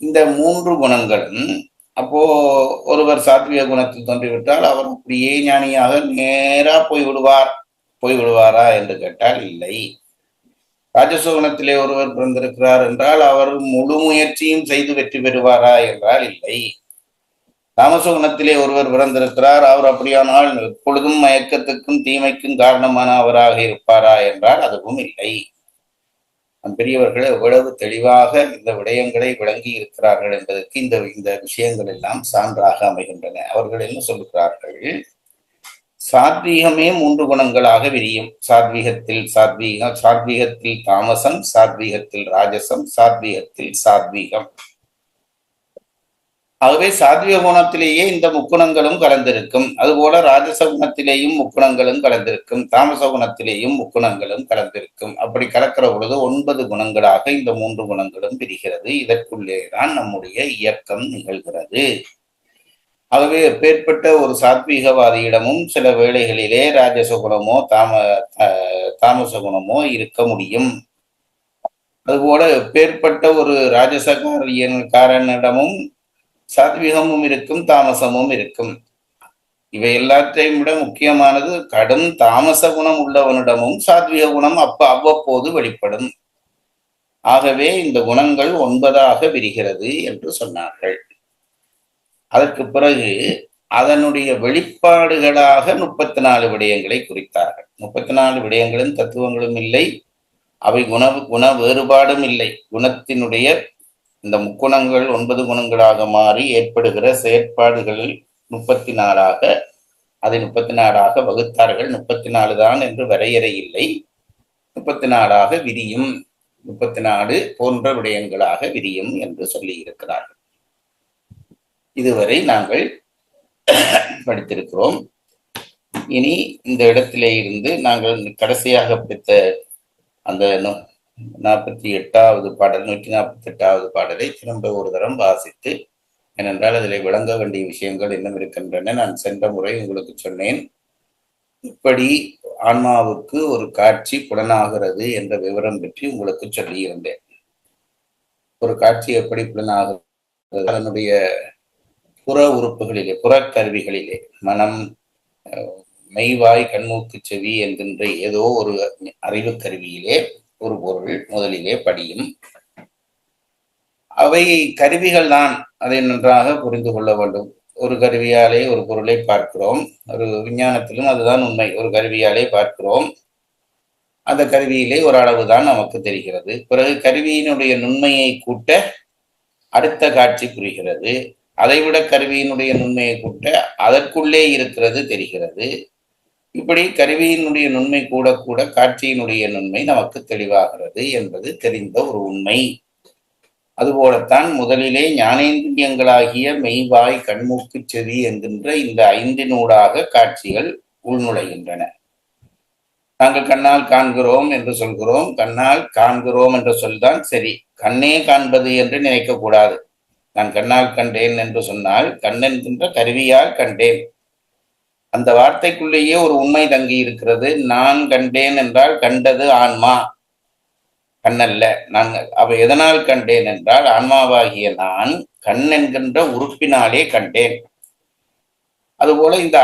இந்த 3 குணங்களும் அப்போ ஒருவர் சாத்விக குணத்தில் தோன்றிவிட்டால் அவர் அப்படியே ஞானியாக நேரா போய்விடுவாரா என்று கேட்டால் இல்லை. ராஜச குணத்திலே ஒருவர் பிறந்திருக்கிறார் என்றால் அவர் முழு முயற்சியும் செய்து வெற்றி பெறுவாரா என்றால் இல்லை. தாமச குணத்திலே ஒருவர் பிறந்திருக்கிறார், அவர் அப்படியானால் எப்பொழுதும் மயக்கத்துக்கும் தீமைக்கும் காரணமான அவராக இருப்பாரா என்றால் அதுவும் இல்லை. பெரியவர்கள் எவ்வளவு தெளிவாக இந்த விடயங்களை விளங்கி இருக்கிறார்கள் என்பதற்கு இந்த விஷயங்கள் எல்லாம் சான்றாக அமைகின்றன. அவர்கள் என்ன சொல்லுகிறார்கள்? சாத்வீகமே 3 குணங்களாக விரியும். சாத்வீகத்தில் தாமசம், சாத்வீகத்தில் ராஜசம், சாத்வீகத்தில் சாத்வீகம். ஆகவே சாத்விக குணத்திலேயே இந்த முக்குணங்களும் கலந்திருக்கும். அதுபோல ராஜச குணத்திலேயும் முக்குணங்களும் கலந்திருக்கும், தாமச குணத்திலேயும் முக்குணங்களும் கலந்திருக்கும். அப்படி கலக்கிற பொழுது 9 குணங்களாக இந்த 3 குணங்களும் பிரிகிறது. இதற்குள்ளேதான் நம்முடைய இயக்கம் நிகழ்கிறது. ஆகவே எப்பேற்பட்ட ஒரு சாத்வீகவாதியிடமும் சில வேளைகளிலே ராஜச குணமோ தாமச குணமோ இருக்க முடியும். அதுபோல எப்பேற்பட்ட ஒரு ராஜசகாரனிடமும் சாத்வீகமும் இருக்கும், தாமசமும் இருக்கும். இவை எல்லாத்தையும் விட முக்கியமானது, கடும் தாமச குணம் உள்ளவனிடமும் சாத்வீக குணம் அவ்வப்போது வெளிப்படும். ஆகவே இந்த குணங்கள் 9ஆக விரிகிறது என்று சொன்னார்கள். அதற்கு பிறகு அதனுடைய வெளிப்பாடுகளாக 34 விடயங்களை குறித்தார்கள். 34 விடயங்களும் தத்துவங்களும் இல்லை, அவை குண வேறுபாடும் இல்லை. குணத்தினுடைய இந்த முக்குணங்கள் 9 குணங்களாக மாறி ஏற்படுகிற செயற்பாடுகள் 34ஆக, அதை 34ஆக வகுத்தார்கள். 34 தான் என்று வரையறை இல்லை, 34ஆக விரியும், 34 போன்ற விடயங்களாக விரியும் என்று சொல்லி இருக்கிறார்கள். இதுவரை நாங்கள் படித்திருக்கிறோம். இனி இந்த இடத்திலே இருந்து நாங்கள் கடைசியாக படித்த அந்த 48வது பாடல், 148வது பாடலை திரும்ப ஒரு தரம் வாசித்து, ஏனென்றால் அதில் விளங்க வேண்டிய விஷயங்கள் இன்னும் இருக்கின்றன. நான் சென்ற முறை உங்களுக்கு சொன்னேன், இப்படி ஆன்மாவுக்கு ஒரு காட்சி புலனாகிறது என்ற விவரம் பற்றி உங்களுக்கு சொல்லியிருந்தேன். ஒரு காட்சி எப்படி புலனாகிறது? அதனுடைய புற உறுப்புகளிலே, புறக்கருவிகளிலே, மனம், மெய்வாய், கண்மூக்கு, செவி என்கின்ற ஏதோ ஒரு அறிவு கருவியிலே ஒரு பொருள் முதலிலே படியும். அவை கருவிகள் தான், அதை நன்றாக புரிந்து கொள்ள வேண்டும். ஒரு கருவியாலே ஒரு பொருளை பார்க்கிறோம். ஒரு விஞ்ஞானத்திலும் அதுதான் உண்மை. ஒரு கருவியாலே பார்க்கிறோம். அந்த கருவியிலே ஒரு அளவுதான் நமக்கு தெரிகிறது. பிறகு கருவியினுடைய நுண்மையை கூட்ட அடுத்த காட்சி புரிகிறது. அதைவிட கருவியினுடைய நுண்மையை கூட்ட அதற்குள்ளே இருக்கிறது தெரிகிறது. இப்படி கருவியினுடைய நுண்மை கூட கூட காட்சியினுடைய நுண்மை நமக்கு தெளிவாகிறது என்பது தெரிந்த ஒரு உண்மை. அதுபோலத்தான் முதலிலே ஞானேந்திரியங்களாகிய மெய்வாய் கண்மூக்கு செவி என்கின்ற இந்த ஐந்தினூடாக காட்சிகள் உள்நுழைகின்றன. நாங்கள் கண்ணால் காண்கிறோம் என்று சொல்கிறோம். கண்ணால் காண்கிறோம் என்ற சொல்தான் சரி. கண்ணே காண்பது என்று நினைக்க கூடாது. நான் கண்ணால் கண்டேன் என்று சொன்னால் கண் என்கின்ற கருவியால் கண்டேன். அந்த வார்த்தைக்குள்ளேயே ஒரு உண்மை தங்கி இருக்கிறது. நான் கண்டேன் என்றால் கண்டது ஆன்மா, கண்ணல்ல. நான் அவ எதனால் கண்டேன் என்றால் ஆன்மாவாகிய நான் கண் என்கின்ற உறுப்பினாலே கண்டேன். அதுபோல இந்த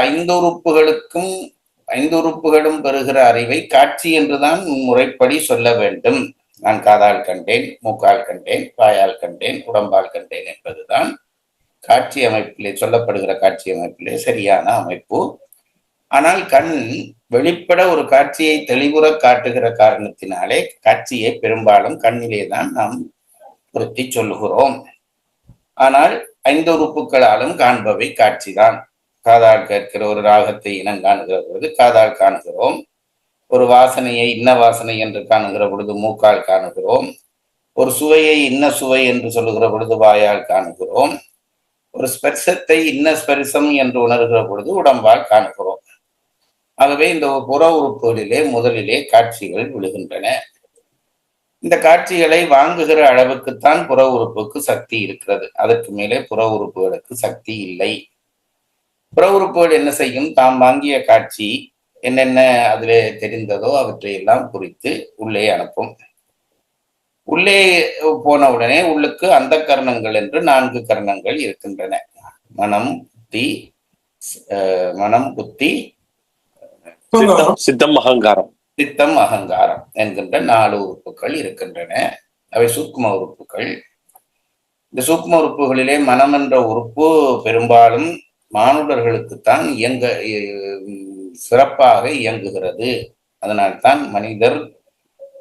ஐந்து உறுப்புகளும் பெறுகிற அறிவை காட்சி என்றுதான் முறைப்படி சொல்ல வேண்டும். நான் காதால் கண்டேன், மூக்கால் கண்டேன், வாயால் கண்டேன், உடம்பால் கண்டேன் என்பதுதான் காட்சி அமைப்பிலே சொல்லப்படுகிற காட்சி அமைப்பிலே சரியான அமைப்பு. ஆனால் கண் வெளிப்பட ஒரு காட்சியை தெளிவுற காட்டுகிற காரணத்தினாலே காட்சியை பெரும்பாலும் கண்ணிலே தான் நாம் பொருத்தி சொல்லுகிறோம். ஆனால் ஐந்து உறுப்புகளாலும் காண்பவை காட்சிதான். காதால் கேட்கிற ஒரு ராகத்தை இனங்காணுகிற பொழுது காதால் காணுகிறோம். ஒரு வாசனையை இன்ன வாசனை என்று காணுகிற பொழுது மூக்கால் காணுகிறோம். ஒரு சுவையை இன்ன சுவை என்று சொல்லுகிற பொழுது வாயால் காணுகிறோம். ஒரு ஸ்பர்சத்தை இன்ன ஸ்பரிசம் என்று உணர்கிற பொழுது உடம்பால் காணுகிறோம். ஆகவே இந்த புற உறுப்புகளிலே முதலிலே காட்சிகள் விழுகின்றன. இந்த காட்சிகளை வாங்குகிற அளவுக்குத்தான் புற உறுப்புக்கு சக்தி இருக்கிறது. அதற்கு மேலே புற உறுப்புகளுக்கு சக்தி இல்லை. புற உறுப்புகள் என்ன செய்யும்? தாம் வாங்கிய காட்சி என்னென்ன அதிலே தெரிந்ததோ அவற்றை எல்லாம் குறித்து உள்ளே அனுப்பும். உள்ளே போன உடனே உள்ளுக்கு அந்த கரணங்கள் என்று 4 கரணங்கள் இருக்கின்றன. மனம், புத்தி, சித்தம், அகங்காரம் என்கின்ற 4 உறுப்புகள் இருக்கின்றன. அவை சூக்ம உறுப்புகள். இந்த சூக்ம உறுப்புகளிலே மனம் என்ற உறுப்பு பெரும்பாலும் மானுடர்களுக்குத்தான் சிறப்பாக இயங்குகிறது. அதனால்தான்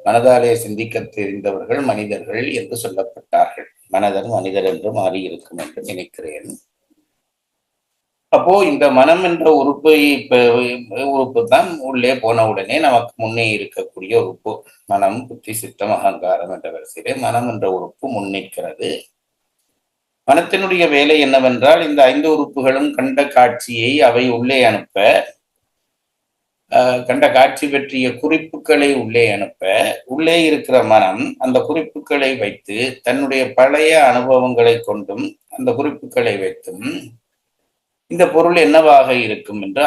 மனதாலே சிந்திக்க தெரிந்தவர்கள் மனிதர்கள் என்று சொல்லப்பட்டார்கள். மனிதர் என்று மாறியிருக்கும் என்று நினைக்கிறேன். அப்போ இந்த மனம் என்ற உறுப்பு தான் உள்ளே போன உடனே நமக்கு முன்னே இருக்கக்கூடிய உறுப்பு. மனம், புத்தி, சித்தம், அகங்காரம் என்ற வரிசையிலே மனம் என்ற உறுப்பு முன்னிற்கிறது. மனத்தினுடைய வேலை என்னவென்றால் இந்த 5 உறுப்புகளும் கண்ட காட்சியை அவை உள்ளே அனுப்ப, கண்ட காட்சி பற்றிய குறிப்புகளை உள்ளே அனுப்ப, உள்ளே இருக்கிற மனம் அந்த குறிப்புகளை வைத்து தன்னுடைய பழைய அனுபவங்களை கொண்டும் அந்த குறிப்புகளை வைத்தும் இந்த பொருள் என்னவாக இருக்கும் என்று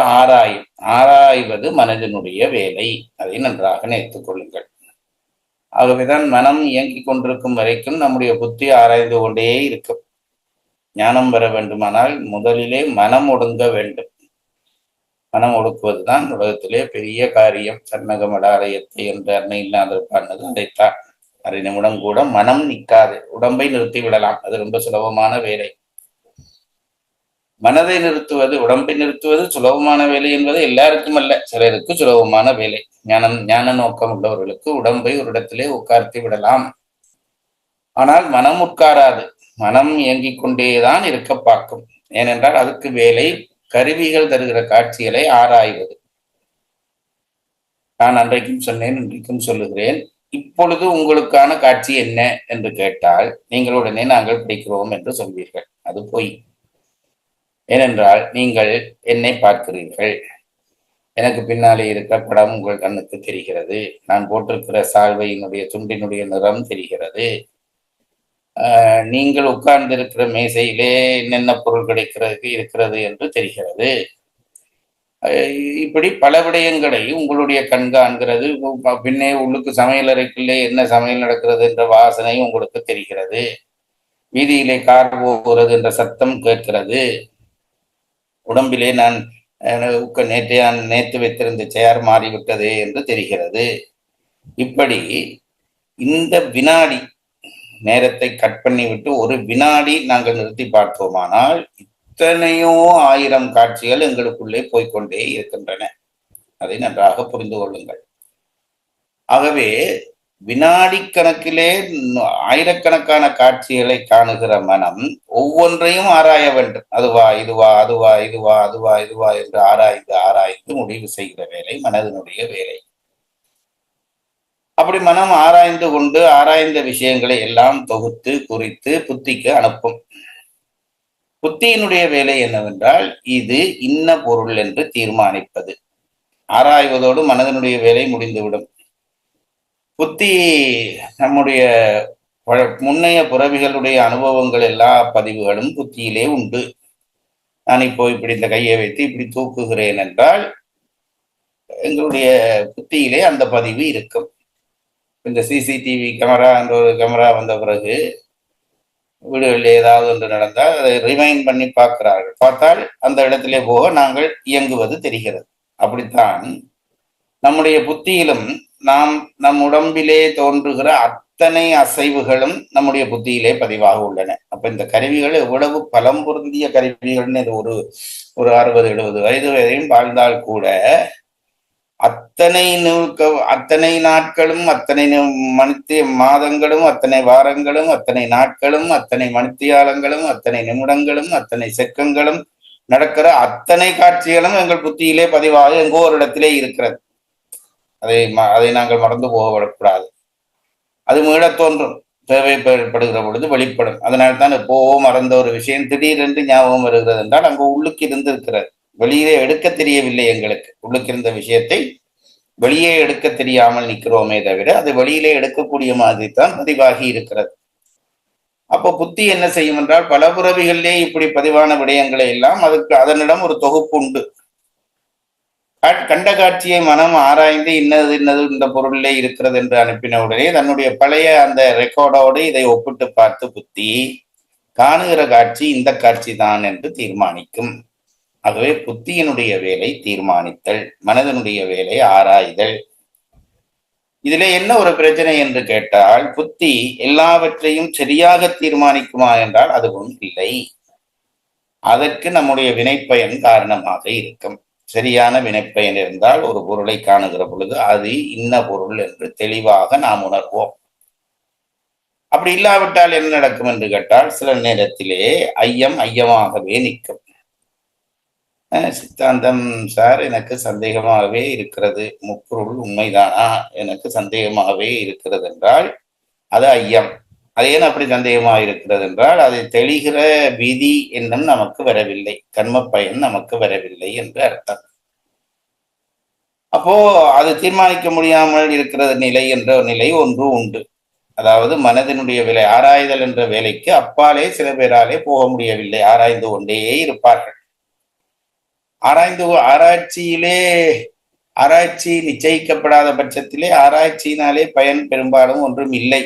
ஆராய்வது மனதினுடைய வேலை. அதை நன்றாக நினைத்துக் கொள்ளுங்கள். ஆகவேதான் மனம் இயங்கிக் கொண்டிருக்கும் வரைக்கும் நம்முடைய புத்தி ஆராய்ந்து கொண்டே இருக்கும். ஞானம் பெற வேண்டுமானால் முதலிலே மனம் ஒடுங்க வேண்டும். மனம் ஒடுக்குவதுதான் உலகத்திலே பெரிய காரியம். சன்னகமடாலயத்தை என்று அன்னை இல்லாத பண்ணது அதைத்தான். 1/2 நிமிடம் கூட மனம் நிற்காது. உடம்பை நிறுத்தி விடலாம், அது ரொம்ப சுலபமான வேலை. மனதை நிறுத்துவது, உடம்பை நிறுத்துவது சுலபமான வேலை என்பது எல்லாருக்கும் அல்ல, சிலருக்கு சுலபமான வேலை. ஞான நோக்கம் உள்ளவர்களுக்கு உடம்பை ஒரு இடத்திலே உட்கார்த்தி விடலாம். ஆனால் மனம் உட்காராது. மனம் இயங்கிக் கொண்டேதான் இருக்க பார்க்கும். ஏனென்றால் அதுக்கு வேலை கருவிகள் தருகிற காட்சிகளை ஆராய்வது. நான் அன்றைக்கும் சொன்னேன், இன்றைக்கும் சொல்லுகிறேன். இப்பொழுது உங்களுக்கான காட்சி என்ன என்று கேட்டால் நீங்கள் உடனே நாங்கள் படிக்கிறோம் என்று சொல்வீர்கள். அது பொய். ஏனென்றால் நீங்கள் என்னை பார்க்கிறீர்கள். எனக்கு பின்னாலே இருக்கிற படம் உங்கள் கண்ணுக்கு தெரிகிறது. நான் போட்டிருக்கிற சால்வையினுடைய துண்டினுடைய நிறம் தெரிகிறது. நீங்கள் உட்கார்ந்து இருக்கிற மேசையிலே என்னென்ன பொருள் இருக்கிறது என்று தெரிகிறது. இப்படி பல விடயங்களை உங்களுடைய கண் காண்கிறது. பின்னே உள்ளுக்கு சமையல் அறைக்குள்ளே என்ன சமையல் நடக்கிறது என்ற வாசனை உங்களுக்கு தெரிகிறது. வீதியிலே கார் போகிறது என்ற சத்தம் கேட்கிறது. உடம்பிலே நான் நேற்று வைத்திருந்த சேர் மாறிவிட்டது என்று தெரிகிறது. இப்படி இந்த வினாடி நேரத்தை கட் பண்ணிவிட்டு ஒரு வினாடி நாங்கள் நிறுத்தி பார்த்தோமானால் இத்தனையோ 1000 காட்சிகள் எங்களுக்குள்ளே போய்கொண்டே இருக்கின்றன. அதை நன்றாக புரிந்து கொள்ளுங்கள். ஆகவே வினாடி கணக்கிலே ஆயிரக்கணக்கான காட்சிகளை காணுகிற மனம் ஒவ்வொன்றையும் ஆராய வேண்டும். அதுவா இதுவா அதுவா இதுவா அதுவா இதுவா என்று ஆராய்ந்து ஆராய்ந்து முடிவு செய்கிற வேலை மனதினுடைய வேலை. அப்படி மனம் ஆராய்ந்து கொண்டு ஆராய்ந்த விஷயங்களை எல்லாம் தொகுத்து குறித்து புத்திக்கு அனுப்பும். புத்தியினுடைய வேலை என்னவென்றால் இது இன்ன பொருள் என்று தீர்மானிப்பது. ஆராய்வதோடு மனதினுடைய வேலை முடிந்துவிடும். புத்தி நம்முடைய முன்னைய புறவிகளுடைய அனுபவங்கள் எல்லா பதிவுகளும் புத்தியிலே உண்டு. நான் இப்போ இப்படி இந்த கையை வைத்து இப்படி தூக்குகிறேன் என்றால் எங்களுடைய புத்தியிலே அந்த பதிவு இருக்கும். இந்த சிசிடிவி கேமரா என்ற ஒரு கேமரா வந்த பிறகு வீடுகளில் ஏதாவது ஒன்று நடந்தால் அதை ரிமைண்ட் பண்ணி பார்க்கிறார்கள். பார்த்தால் அந்த இடத்திலே போக நாங்கள் இயங்குவது தெரிகிறது. அப்படித்தான் நம்முடைய புத்தியிலும் நம் உடம்பிலே தோன்றுகிற அத்தனை அசைவுகளும் நம்முடைய புத்தியிலே பதிவாக உள்ளன. அப்ப இந்த கருவிகள் எவ்வளவு பலம் பொருந்திய கருவிகள்னு ஒரு 60-70 வயது வரையும் வாழ்ந்தால் கூட அத்தனை நாட்களும் அத்தனை மாதங்களும் அத்தனை வாரங்களும் அத்தனை நாட்களும் அத்தனை மணித்தியாலங்களும் அத்தனை நிமிடங்களும் அத்தனை செக்கங்களும் நடக்கிற அத்தனை காட்சிகளும் எங்கள் புத்தியிலே பதிவாக எங்கோ ஒரு இடத்திலே இருக்கிறது. அதை நாங்கள் மறந்து போகக்கூடாது. அது மீளத் தோன்றும், தேவைப்படுகிற பொழுது வெளிப்படும். அதனால்தான் எப்போவோ மறந்த ஒரு விஷயம் திடீரென்று ஞாபகம் வருகிறது என்றால் அங்கு உள்ளுக்கு இருந்திருக்கிறது, வெளியே எடுக்க தெரியவில்லை. எங்களுக்கு உள்ளுக்கு இருந்த விஷயத்தை வெளியே எடுக்க தெரியாமல் நிற்கிறோமே தவிர அது வெளியிலே எடுக்கக்கூடிய மாதிரி தான் பதிவாகி இருக்கிறது. அப்போ புத்தி என்ன செய்யும் என்றால் பல புறவிகளிலே இப்படி பதிவான விடயங்களை எல்லாம் அதனிடம் ஒரு தொகுப்பு உண்டு. கண்ட காட்சியை மனம் ஆராய்ந்து இன்னது இந்த பொருளிலே இருக்கிறது என்று அனுப்பின உடனே தன்னுடைய பழைய அந்த ரெக்கார்டோடு இதை ஒப்பிட்டு பார்த்து புத்தி காணுகிற காட்சி இந்த காட்சி தான் என்று தீர்மானிக்கும். ஆகவே புத்தியினுடைய வேலை தீர்மானித்தல், மனதனுடைய வேலை ஆராய்தல். இதுல என்ன ஒரு பிரச்சனை என்று கேட்டால், புத்தி எல்லாவற்றையும் சரியாக தீர்மானிக்குமா என்றால் அதுவும் இல்லை. அதற்கு நம்முடைய வினைப்பயன் காரணமாக இருக்கும். சரியான வினைப்பயன் இருந்தால் ஒரு பொருளை காணுகிற பொழுது அது இன்ன பொருள் என்று தெளிவாக நாம் உணர்வோம். அப்படி இல்லாவிட்டால் என்ன நடக்கும் என்று கேட்டால், சில நேரத்திலே ஐயமாகவே நிற்கும். சித்தாந்தம் சார், எனக்கு சந்தேகமாகவே இருக்கிறது, முப்பொருள் உண்மைதானா, எனக்கு சந்தேகமாகவே இருக்கிறது என்றால் அது ஐயம். அது ஏன் அப்படி சந்தேகமாக இருக்கிறது என்றால் அதை தெளிகிற விதி என்னும் நமக்கு வரவில்லை, கர்ம பயன் நமக்கு வரவில்லை என்று அர்த்தம். அப்போ அது தீர்மானிக்க முடியாமல் இருக்கிறது நிலை என்ற நிலை ஒன்று உண்டு. அதாவது மனதினுடைய வேலை ஆராய்தல் என்ற வேலைக்கு அப்பாலே சில பேராலே போக முடியவில்லை, ஆராய்ந்து கொண்டே இருப்பார்கள். ஆராய்ச்சி நிச்சயிக்கப்படாத பட்சத்திலே ஆராய்ச்சியினாலே பயன் பெரும்பாலும் ஒன்றும் இல்லை.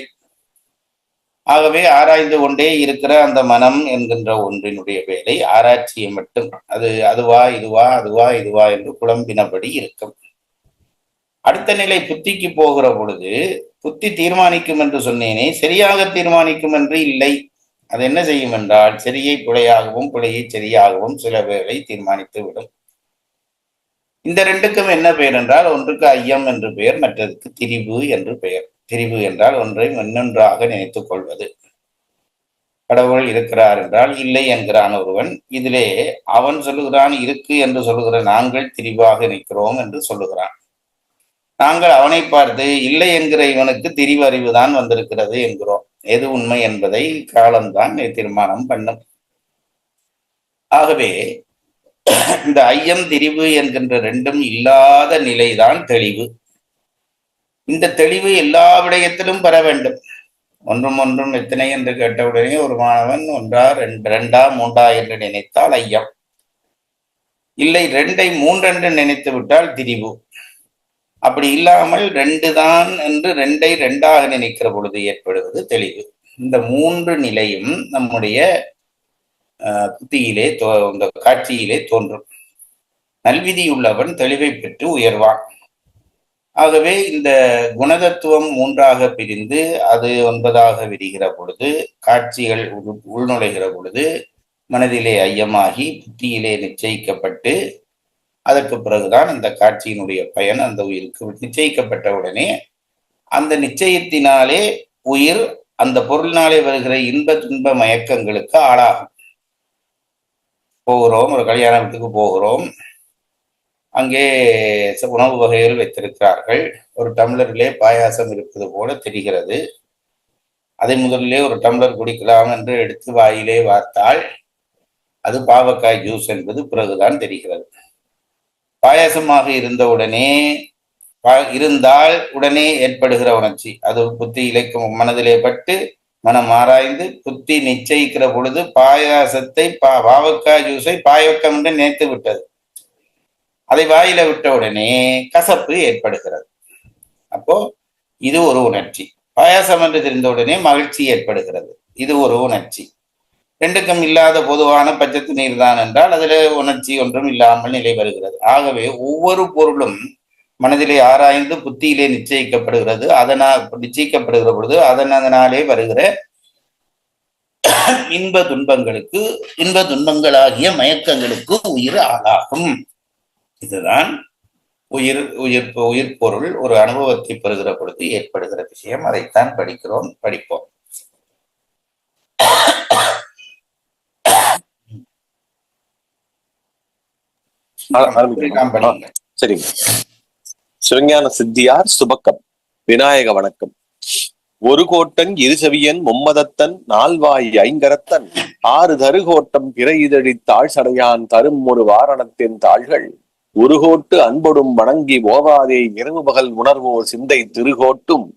ஆகவே ஆராய்ந்து கொண்டே இருக்கிற அந்த மனம் என்கின்ற ஒன்றினுடைய வேலை ஆராய்ச்சியை மட்டும். அது அதுவா இதுவா என்று குழம்பினபடி இருக்கும். அடுத்த நிலை புத்திக்கு போகிற பொழுது புத்தி தீர்மானிக்கும் என்று சொன்னேனே, சரியாக தீர்மானிக்கும் என்று இல்லை. அது என்ன செய்யும் என்றால் சரியை பிழையாகவும் பிழையை சரியாகவும் சில வேளை தீர்மானித்து விடும். இந்த ரெண்டுக்கும் என்ன பெயர் என்றால், ஒன்றுக்கு ஐயம் என்று பெயர், மற்றதுக்கு திரிவு என்று பெயர். திரிவு என்றால் ஒன்றை இன்னொன்றாக நினைத்துக் கொள்வது. கடவுள் இருக்கிறார் என்றால் இல்லை என்கிறான் ஒருவன். இதிலே அவன் சொல்லுகிறான் இருக்கு என்று சொல்லுகிற நாங்கள் திரிவாக நிற்கிறோம் என்று சொல்லுகிறான். நாங்கள் அவனை பார்த்து இல்லை என்கிற இவனுக்கு திரிவு அறிவுதான் வந்திருக்கிறது என்கிறோம். எது உண்மை என்பதை காலம்தான் தீர்மானம் பண்ணும். ஆகவே இந்த ஐயம் திரிவு என்கின்ற ரெண்டும் இல்லாத நிலைதான் தெளிவு. இந்த தெளிவு எல்லா விடயத்திலும் பெற வேண்டும். ஒன்றும் எத்தனை என்று கேட்டவுடனே ஒரு மாணவன் ஒன்றா ரெண்டா மூன்றா என்று நினைத்தால் ஐயம். இல்லை 2ஐ 3 என்று நினைத்து விட்டால் திரிவு. அப்படி இல்லாமல் 2 தான் என்று 2ஐ 2ஆக நினைக்கிற பொழுது ஏற்படுவது தெளிவு. இந்த 3 நிலையும் நம்முடைய புத்தியிலே இந்த காட்சியிலே தோன்றும். நல்விதியுள்ளவன் தெளிவை பெற்று உயர்வான். ஆகவே இந்த குணதத்துவம் 3ஆக பிரிந்து அது 9ஆக விரிகிற பொழுது, காட்சிகள் உள்நுழைகிற பொழுது மனதிலே ஐயமாகி புத்தியிலே நிச்சயிக்கப்பட்டு அதற்கு பிறகுதான் அந்த காட்சியினுடைய பயன் அந்த உயிருக்கு நிச்சயிக்கப்பட்ட உடனே அந்த நிச்சயத்தினாலே உயிர் அந்த பொருளினாலே வருகிற இன்ப துன்ப மயக்கங்களுக்கு ஆளாகும். போகிறோம், ஒரு கல்யாண வீட்டுக்கு போகிறோம், அங்கே உணவு வகைகள் வைத்திருக்கிறார்கள். ஒரு டம்ளரிலே பாயாசம் இருப்பது போல தெரிகிறது. அதை முதலிலே ஒரு டம்ளர் குடிக்கலாம் என்று எடுத்து வாயிலே வார்த்தால் அது பாவக்காய் ஜூஸ் என்பது பிறகுதான் தெரிகிறது. பாயாசமாக இருந்தால் உடனே ஏற்படுகிற உணர்ச்சி, அது புத்தி இலைக்கும் மனதிலே பட்டு மனம் ஆராய்ந்து புத்தி நிச்சயிக்கிற பொழுது பாயாசத்தை பாவக்காய் ஜூஸை பாயக்கம் என்று நினைத்து விட்டது. அதை வாயில விட்ட உடனே கசப்பு ஏற்படுகிறது. அப்போ இது ஒரு உணர்ச்சி. பாயாசம் என்று தெரிந்தவுடனே மகிழ்ச்சி ஏற்படுகிறது. இது ஒரு உணர்ச்சி. ரெண்டுக்கும் இல்லாத பொதுவான பச்சத்து நீர் தான் என்றால் அதில் உணர்ச்சி ஒன்றும் இல்லாமல் நிலை வருகிறது. ஆகவே ஒவ்வொரு பொருளும் மனதிலே ஆராய்ந்து புத்தியிலே நிச்சயிக்கப்படுகிறது. நிச்சயிக்கப்படுகிற பொழுது அதனாலே வருகிற இன்ப துன்பங்களாகிய மயக்கங்களுக்கு உயிர் ஆளாகும். இதுதான் உயிர் பொருள் ஒரு அனுபவத்தை பெறுகிற பொழுது ஏற்படுகிற விஷயம். அதைத்தான் படிப்போம். சரிங்க. சிவஞான சித்தியார் சுபக்கம். விநாயக வணக்கம். ஒரு கோட்டன் இருசெவியன் மும்மதத்தன் நால்வாய் ஐங்கரத்தன் ஆறு தருகோட்டம் பிறையிதழி தாழ் சடையான் தரும் ஒரு வாரணத்தின் தாள்கள் உருகோட்டு அன்பொடும் வணங்கி ஓவாதே இரவு பகல் உணர்வோர் சிந்தை திருகோட்டும்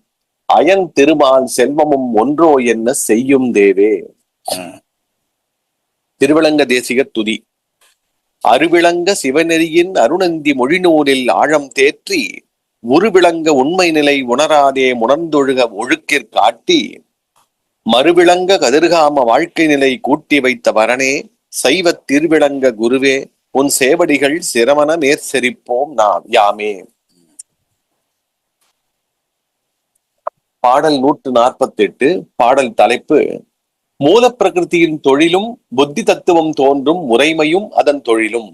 அயன் திருமால் செல்வமும் ஒன்றோ என்ன செய்யும் தேவே. திருவிளங்க தேசிக துதி. அருவிளங்க சிவநெறியின் அருணந்தி மொழிநூலில் ஆழம் தேற்றி உருவிளங்க உண்மை நிலை உணராதே முணர்ந்தொழுக ஒழுக்கிற்காட்டி மறுவிளங்க கதிர்காம வாழ்க்கை நிலை கூட்டி வைத்த வரனே சைவ திருவிளங்க குருவே உன் சேவடிகள் சிரமண மேற்செரிப்போம் நாம் யாமே. பாடல் 148. பாடல் தலைப்பு மூல பிரகிருதியின் தொழிலும் புத்தி தத்துவம் தோன்றும் முறைமையும் அதன் தொழிலும்.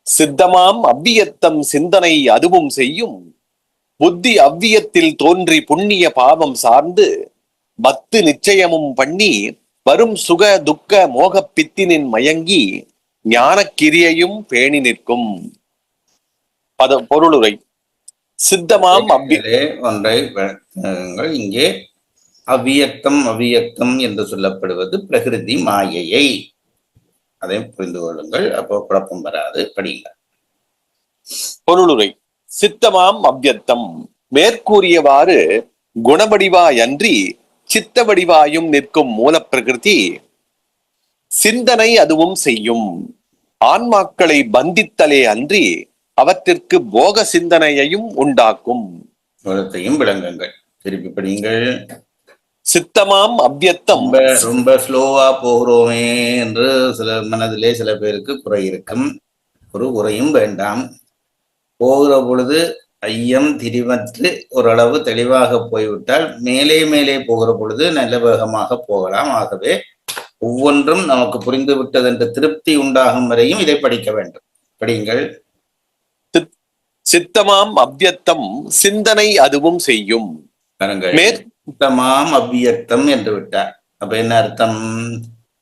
சித்தமாம் அவ்வியத்தம் சிந்தனை அதுவும் செய்யும் புத்தி அவ்வியத்தில் தோன்றி புண்ணிய பாவம் சார்ந்து பத்து நிச்சயமும் பண்ணி வரும் சுக துக்க மோக பித்தினின் மயங்கி ஞான கிரியையும் பேணி நிற்கும். பொருளுரை. சித்தமாம் ஒன்றை இங்கே அவ்வியக்தம் என்று சொல்லப்படுவது பிரகிருதி மாயையை. அதை புரிந்து கொள்ளுங்கள், அப்போ குழப்பம் வராது. படிங்க. பொருளுரை. சித்தமாம் அவ்வியக்தம் மேற்கூறியவாறு குணவடிவாயன்றி சித்த வடிவாயும் நிற்கும் மூல பிரகிருதி சிந்தனை அதுவும் செய்யும். ஆன்மாக்களை பந்தித்தலே அன்றி அவற்றிற்கு போக சிந்தனையையும் உண்டாக்கும். விளங்குங்கள். திருப்பி படியுங்கள். சித்தமாம் அவ்வியக்தம். ரொம்ப ஸ்லோவா போகிறோமே என்று மனதிலே சில பேருக்கு குறை இருக்கும். ஒரு குறையும் வேண்டாம். போகிற பொழுது ஐயம் திரிவற்று ஓரளவு தெளிவாக போய்விட்டால் மேலே போகிற பொழுது நல்ல வேகமாக போகலாம். ஆகவே ஒவ்வொன்றும் நமக்கு புரிந்து விட்டது என்று திருப்தி உண்டாகும் வரையும் இதை படிக்க வேண்டும். படியுங்கள். சித்தமாம் அவ்வியக்தம் சிந்தனை அதுவும் செய்யும். சித்தமாம் அவ்வியக்தம் என்று விட்டார். அப்ப என்ன அர்த்தம்?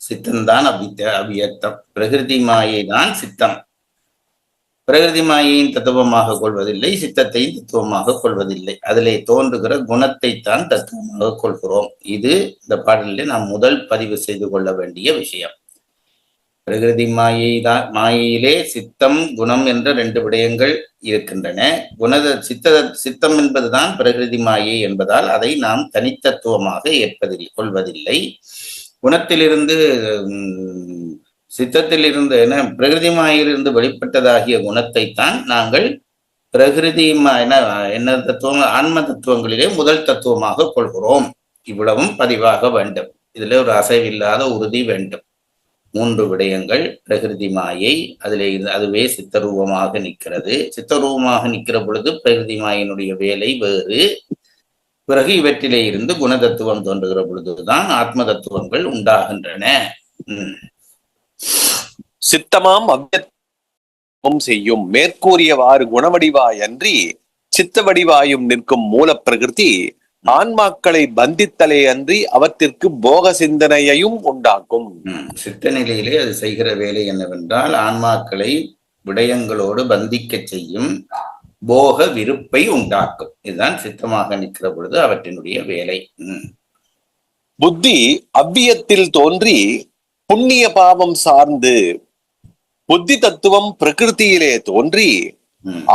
சித்தம்தான் அவ்வியக்தம். பிரகிருதி மாயை தான் சித்தம். பிரகிருதி மாயையின் தத்துவமாக கொள்வதில்லை, சித்தத்தையும் தத்துவமாக கொள்வதில்லை. அதிலே தோன்றுகிற குணத்தை தான் தத்துவமாக கொள்கிறோம். இது இந்த பாடலில் நாம் முதல் பதிவு செய்து கொள்ள வேண்டிய விஷயம். பிரகிருதி மாயையிலே சித்தம் குணம் என்ற 2 விடயங்கள் இருக்கின்றன. சித்தம் என்பதுதான் பிரகிருதி மாயை என்பதால் அதை நாம் தனித்தத்துவமாக கொள்வதில்லை. குணத்திலிருந்து சித்தத்திலிருந்து பிரகிருதி மாயிலிருந்து வெளிப்பட்டதாகிய குணத்தை தான் நாங்கள் பிரகிருதி என்ன தத்துவம் ஆன்ம தத்துவங்களிலே முதல் தத்துவமாக கொள்கிறோம். இவ்வளவும் பதிவாக வேண்டும். இதுல ஒரு அசைவில்லாத உறுதி வேண்டும். 3 விடயங்கள். பிரகிருதி மாயை, அதுவே சித்தரூபமாக நிற்கிறது. சித்தரூபமாக நிற்கிற பொழுது பிரகிருதி மாயினுடைய வேலை வேறு. பிறகு இவற்றிலே இருந்து குணதத்துவம் தோன்றுகிற பொழுதுதான் ஆத்ம தத்துவங்கள் உண்டாகின்றன. சித்தமாம் அவ்வியக்தம் செய்யும் மேற்கூறியவாறு குணவடிவாயன்றி சித்த வடிவாயும் நிற்கும் மூல பிரகிருதி ஆன்மாக்களை பந்தித்தலே அன்றி அவற்றிற்கு போக சிந்தனையையும் உண்டாக்கும். சித்த நிலையிலே அது செய்கிற வேலை என்னவென்றால் ஆன்மாக்களை விடயங்களோடு பந்திக்க செய்யும், போக விருப்பை உண்டாக்கும். இதுதான் சித்தமாக நிற்கிற பொழுது அவற்றினுடைய வேலை. புத்தி அவ்வியத்தில் தோன்றி புண்ணிய பாவம் சார்ந்து புத்தி தத்துவம் பிரகிருதியிலே தோன்றி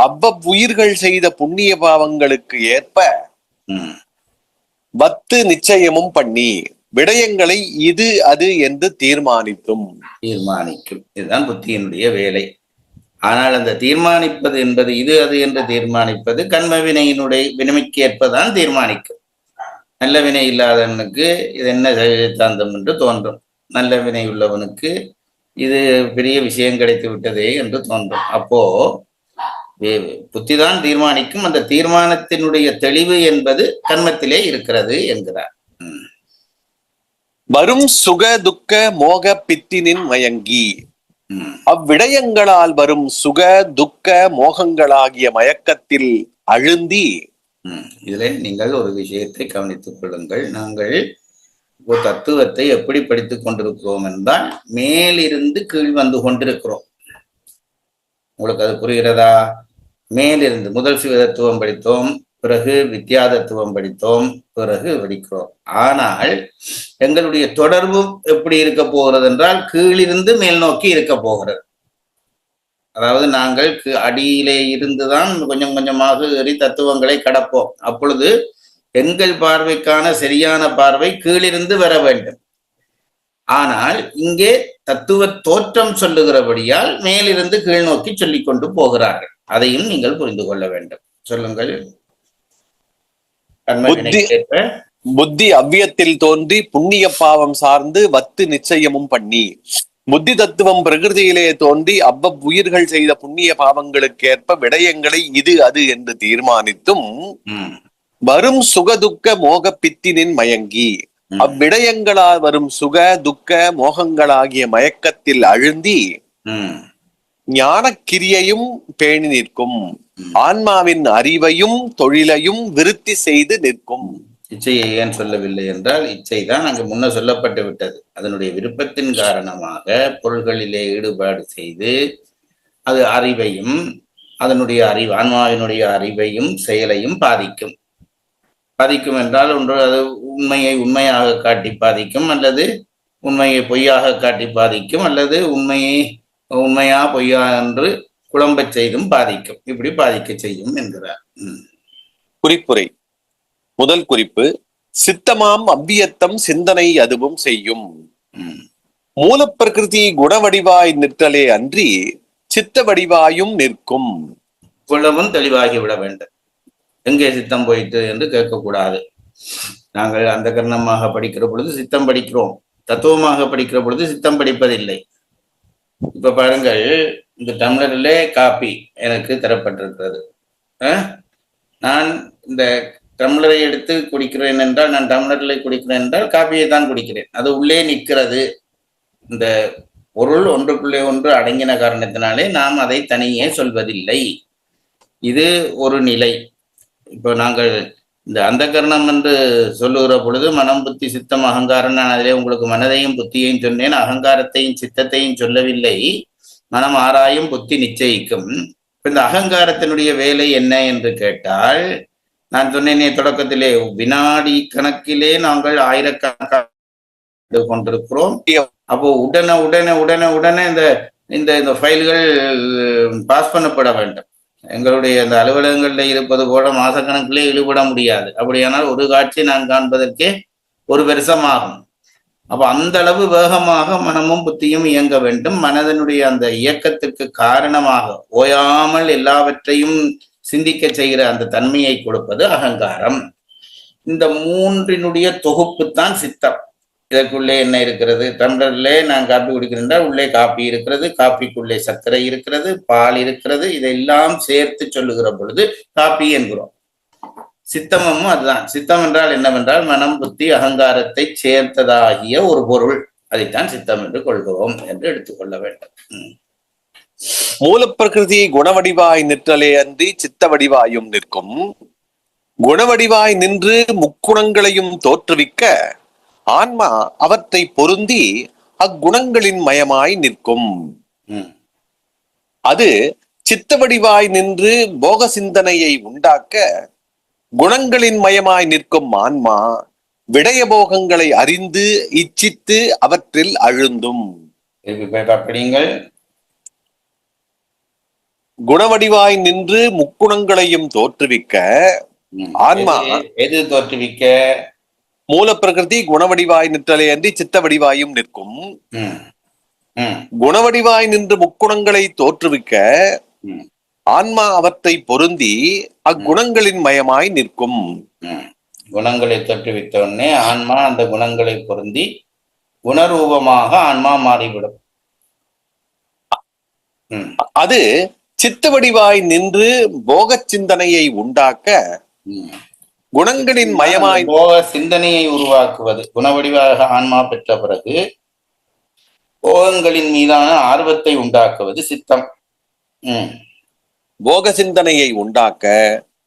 அவ்வவ்வுயிர்கள் செய்த புண்ணிய பாவங்களுக்கு ஏற்ப வத்து நிச்சயமும் பண்ணி விடயங்களை இது அது என்று தீர்மானிக்கும். இதுதான் புத்தியினுடைய வேலை. ஆனால் அந்த தீர்மானிப்பது என்பது இது அது என்று தீர்மானிப்பது கண்ம வினையினுடைய வினைமைக்கு ஏற்பதான் தீர்மானிக்கும். நல்ல வினை இல்லாதவனுக்கு இது என்ன சித்தாந்தம் என்று தோன்றும், நல்ல வினை உள்ளவனுக்கு இது பெரிய விஷயம் கிடைத்து விட்டதே என்று தோன்றும். அப்போ புத்திதான் தீர்மானிக்கும். அந்த தீர்மானத்தினுடைய தெளிவு என்பது கண்மத்திலே இருக்கிறது என்கிறார். வரும் சுக துக்க மோக பித்தினின் மயங்கி அவ்விடயங்களால் வரும் சுக துக்க மோகங்களாகிய மயக்கத்தில் அழுந்தி. இதுல நீங்கள் ஒரு விஷயத்தை கவனித்துக் கொள்ளுங்கள். நாங்கள் ஒரு தத்துவத்தை எப்படி படித்துக் கொண்டிருக்கிறோம் என்றால் மேலிருந்து கீழ் வந்து கொண்டிருக்கிறோம். உங்களுக்கு அது புரிகிறதா? மேலிருந்து முதல் சிவதத்துவம் படித்தோம், பிறகு வித்யா தத்துவம் படித்தோம், பிறகு படிக்கிறோம். ஆனால் எங்களுடைய தொடர்பு எப்படி இருக்க போகிறது என்றால் கீழிருந்து மேல் நோக்கி இருக்க போகிறது. அதாவது நாங்கள் அடியிலே இருந்துதான் கொஞ்சம் கொஞ்சமாக ஏறி தத்துவங்களை கடப்போம். அப்பொழுது எங்கள் பார்வைக்கான சரியான பார்வை கீழிருந்து வர வேண்டும். ஆனால் இங்கே தத்துவ தோற்றம் சொல்லுகிறபடியால் மேலிருந்து கீழ் நோக்கி சொல்லிக் கொண்டு போகிறார்கள். அதையும் நீங்கள் புரிந்து கொள்ள வேண்டும். சொல்லுங்கள். புத்தி அவ்வியத்தில் தோன்றி புண்ணிய பாவம் சார்ந்து வத்து நிச்சயமும் பண்ணி புத்தி தத்துவம் பிரகிருதியிலே தோன்றி அவ்வவ்வுயிர்கள் செய்த புண்ணிய பாவங்களுக்கு ஏற்ப விடயங்களை இது அது என்று தீர்மானித்தும் வரும் சுகதுக்க மோக பித்தினின் மயங்கி அவ்விடயங்களால் வரும் சுக துக்க மோகங்களாகிய மயக்கத்தில் அழுந்தி ஞானக்கிரியையும் பேணி நிற்கும், ஆன்மாவின் அறிவையும் தொழிலையும் விருத்தி செய்து நிற்கும். இச்சையை ஏன் சொல்லவில்லை என்றால் இச்சைதான் அங்கு முன்ன சொல்லப்பட்டு விட்டது. அதனுடைய விருப்பத்தின் காரணமாக பொருள்களிலே ஈடுபாடு செய்து அது அறிவையும் அதனுடைய ஆன்மாவினுடைய அறிவையும் செயலையும் பாதிக்கும். பாதிக்கும் என்றால் ஒன்று அது உண்மையை உண்மையாக காட்டி பாதிக்கும், அல்லது உண்மையை பொய்யாக காட்டி பாதிக்கும், அல்லது உண்மையா பொய்யா என்று குழம்பச் செய்தும் பாதிக்கும். இப்படி பாதிக்க செய்யும் என்கிறார். குறிப்புரை. முதல் குறிப்பு, சித்தமாம் அவ்வியத்தம் சிந்தனை அதுவும் செய்யும். மூல பிரகிருதி குணவடிவாய் நிற்றலே அன்றி சித்த வடிவாயும் நிற்கும். இவ்வளவும் தெளிவாகிவிட வேண்டும். எங்கே சித்தம் போயிட்டு என்று கேட்கக்கூடாது. நாங்கள் அந்த கர்ணமாக படிக்கிற பொழுது சித்தம் படிக்கிறோம், தத்துவமாக படிக்கிற பொழுது சித்தம் படிப்பதில்லை. இப்ப பாருங்கள், இந்த டம்ளரிலே காப்பி எனக்கு தரப்பட்டிருக்கிறது. நான் இந்த டம்ளரை எடுத்து குடிக்கிறேன் என்றால், நான் டம்ளர்ல குடிக்கிறேன் என்றால் காப்பியை தான் குடிக்கிறேன். அது உள்ளே நிற்கிறது. இந்த பொருள் ஒன்றுக்குள்ளே ஒன்று அடங்கின காரணத்தினாலே நாம் அதை தனியே சொல்வதில்லை. இது ஒரு நிலை. இப்போ நாங்கள் இந்த அந்த கரணம் என்று சொல்லுகிற பொழுது மனம் புத்தி சித்தம் அகங்காரம், நான் அதிலே உங்களுக்கு மனதையும் புத்தியையும் சொன்னேன், அகங்காரத்தையும் சித்தத்தையும் சொல்லவில்லை. மனம் ஆராயும், புத்தி நிச்சயிக்கும். இந்த அகங்காரத்தினுடைய வேலை என்ன என்று கேட்டால், நான் சொன்னேனே தொடக்கத்திலே, வினாடி கணக்கிலே நாங்கள் ஆயிரக்கணக்காக கொண்டிருக்கிறோம். அப்போ உடனே உடனே உடனே உடனே இந்த ஃபைல்கள் பாஸ் பண்ணப்பட வேண்டும். எங்களுடைய அந்த அலுவலகங்களில் இருப்பது போல மாசக்கணக்கிலே ஈடுபட முடியாது. அப்படியானால் ஒரு காட்சி நான் காண்பதற்கே ஒரு வருஷமாகும். அப்ப அந்த அளவு வேகமாக மனமும் புத்தியும் இயங்க வேண்டும். மனதனுடைய அந்த இயக்கத்திற்கு காரணமாக ஓயாமல் எல்லாவற்றையும் சிந்திக்க செய்கிற அந்த தன்மையை கொடுப்பது அகங்காரம். இந்த மூன்றினுடைய தொகுப்பு தான் சித்தம். இதற்குள்ளே என்ன இருக்கிறது? டம்ளர்லே நான் காப்பி குடிக்கிறேன், உள்ளே காப்பி இருக்கிறது, காப்பிக்குள்ளே சர்க்கரை இருக்கிறது, பால் இருக்கிறது. இதெல்லாம் சேர்த்து சொல்லுகிற பொழுது காப்பி என்கிறோம். சித்தமும் அதுதான். சித்தம் என்றால் என்னவென்றால் மனம் புத்தி அகங்காரத்தை சேர்த்ததாகிய ஒரு பொருள். அதைத்தான் சித்தம் என்று கொள்கிறோம் என்று எடுத்துக்கொள்ள வேண்டும். மூலப்பிரகிருதி குணவடிவாய் நிற்றலே அன்றி சித்த வடிவாயும் நிற்கும். குணவடிவாய் நின்று முக்குணங்களையும் தோற்றுவிக்க ஆன்மா அவற்றை பொருந்தி அக்குணங்களின் மயமாய் நிற்கும். அது சித்த வடிவாய் நின்று போக சிந்தனையை உண்டாக்க குணங்களின் மயமாய் நிற்கும் ஆன்மா விடய போகங்களை அறிந்து இச்சித்து அவற்றில் அழுந்தும். குணவடிவாய் நின்று முக்குணங்களையும் தோற்றுவிக்க ஆன்மா எது தோற்றுவிக்க? மூலப்பிரகிருதி குணவடிவாய் நிற்றலே அன்றி சித்த வடிவாயும் நிற்கும். குணவடிவாய் நின்று முக்குணங்களை தோற்றுவிக்க ஆன்மா அவற்றை பொருந்தி அக்குணங்களின் மயமாய் நிற்கும். குணங்களை தோற்றுவித்த உடனே ஆன்மா அந்த குணங்களை பொருந்தி குணரூபமாக ஆன்மா மாறிவிடும். அது சித்த வடிவாய் நின்று போக சிந்தனையை உண்டாக்க குணங்களின் மயமாய் போக சிந்தனையை உருவாக்குவது. குணவடிவாக ஆன்மா பெற்ற பிறகு போகங்களின் மீதான ஆர்வத்தை உண்டாக்குவது சித்தம். போக சிந்தனையை உண்டாக்க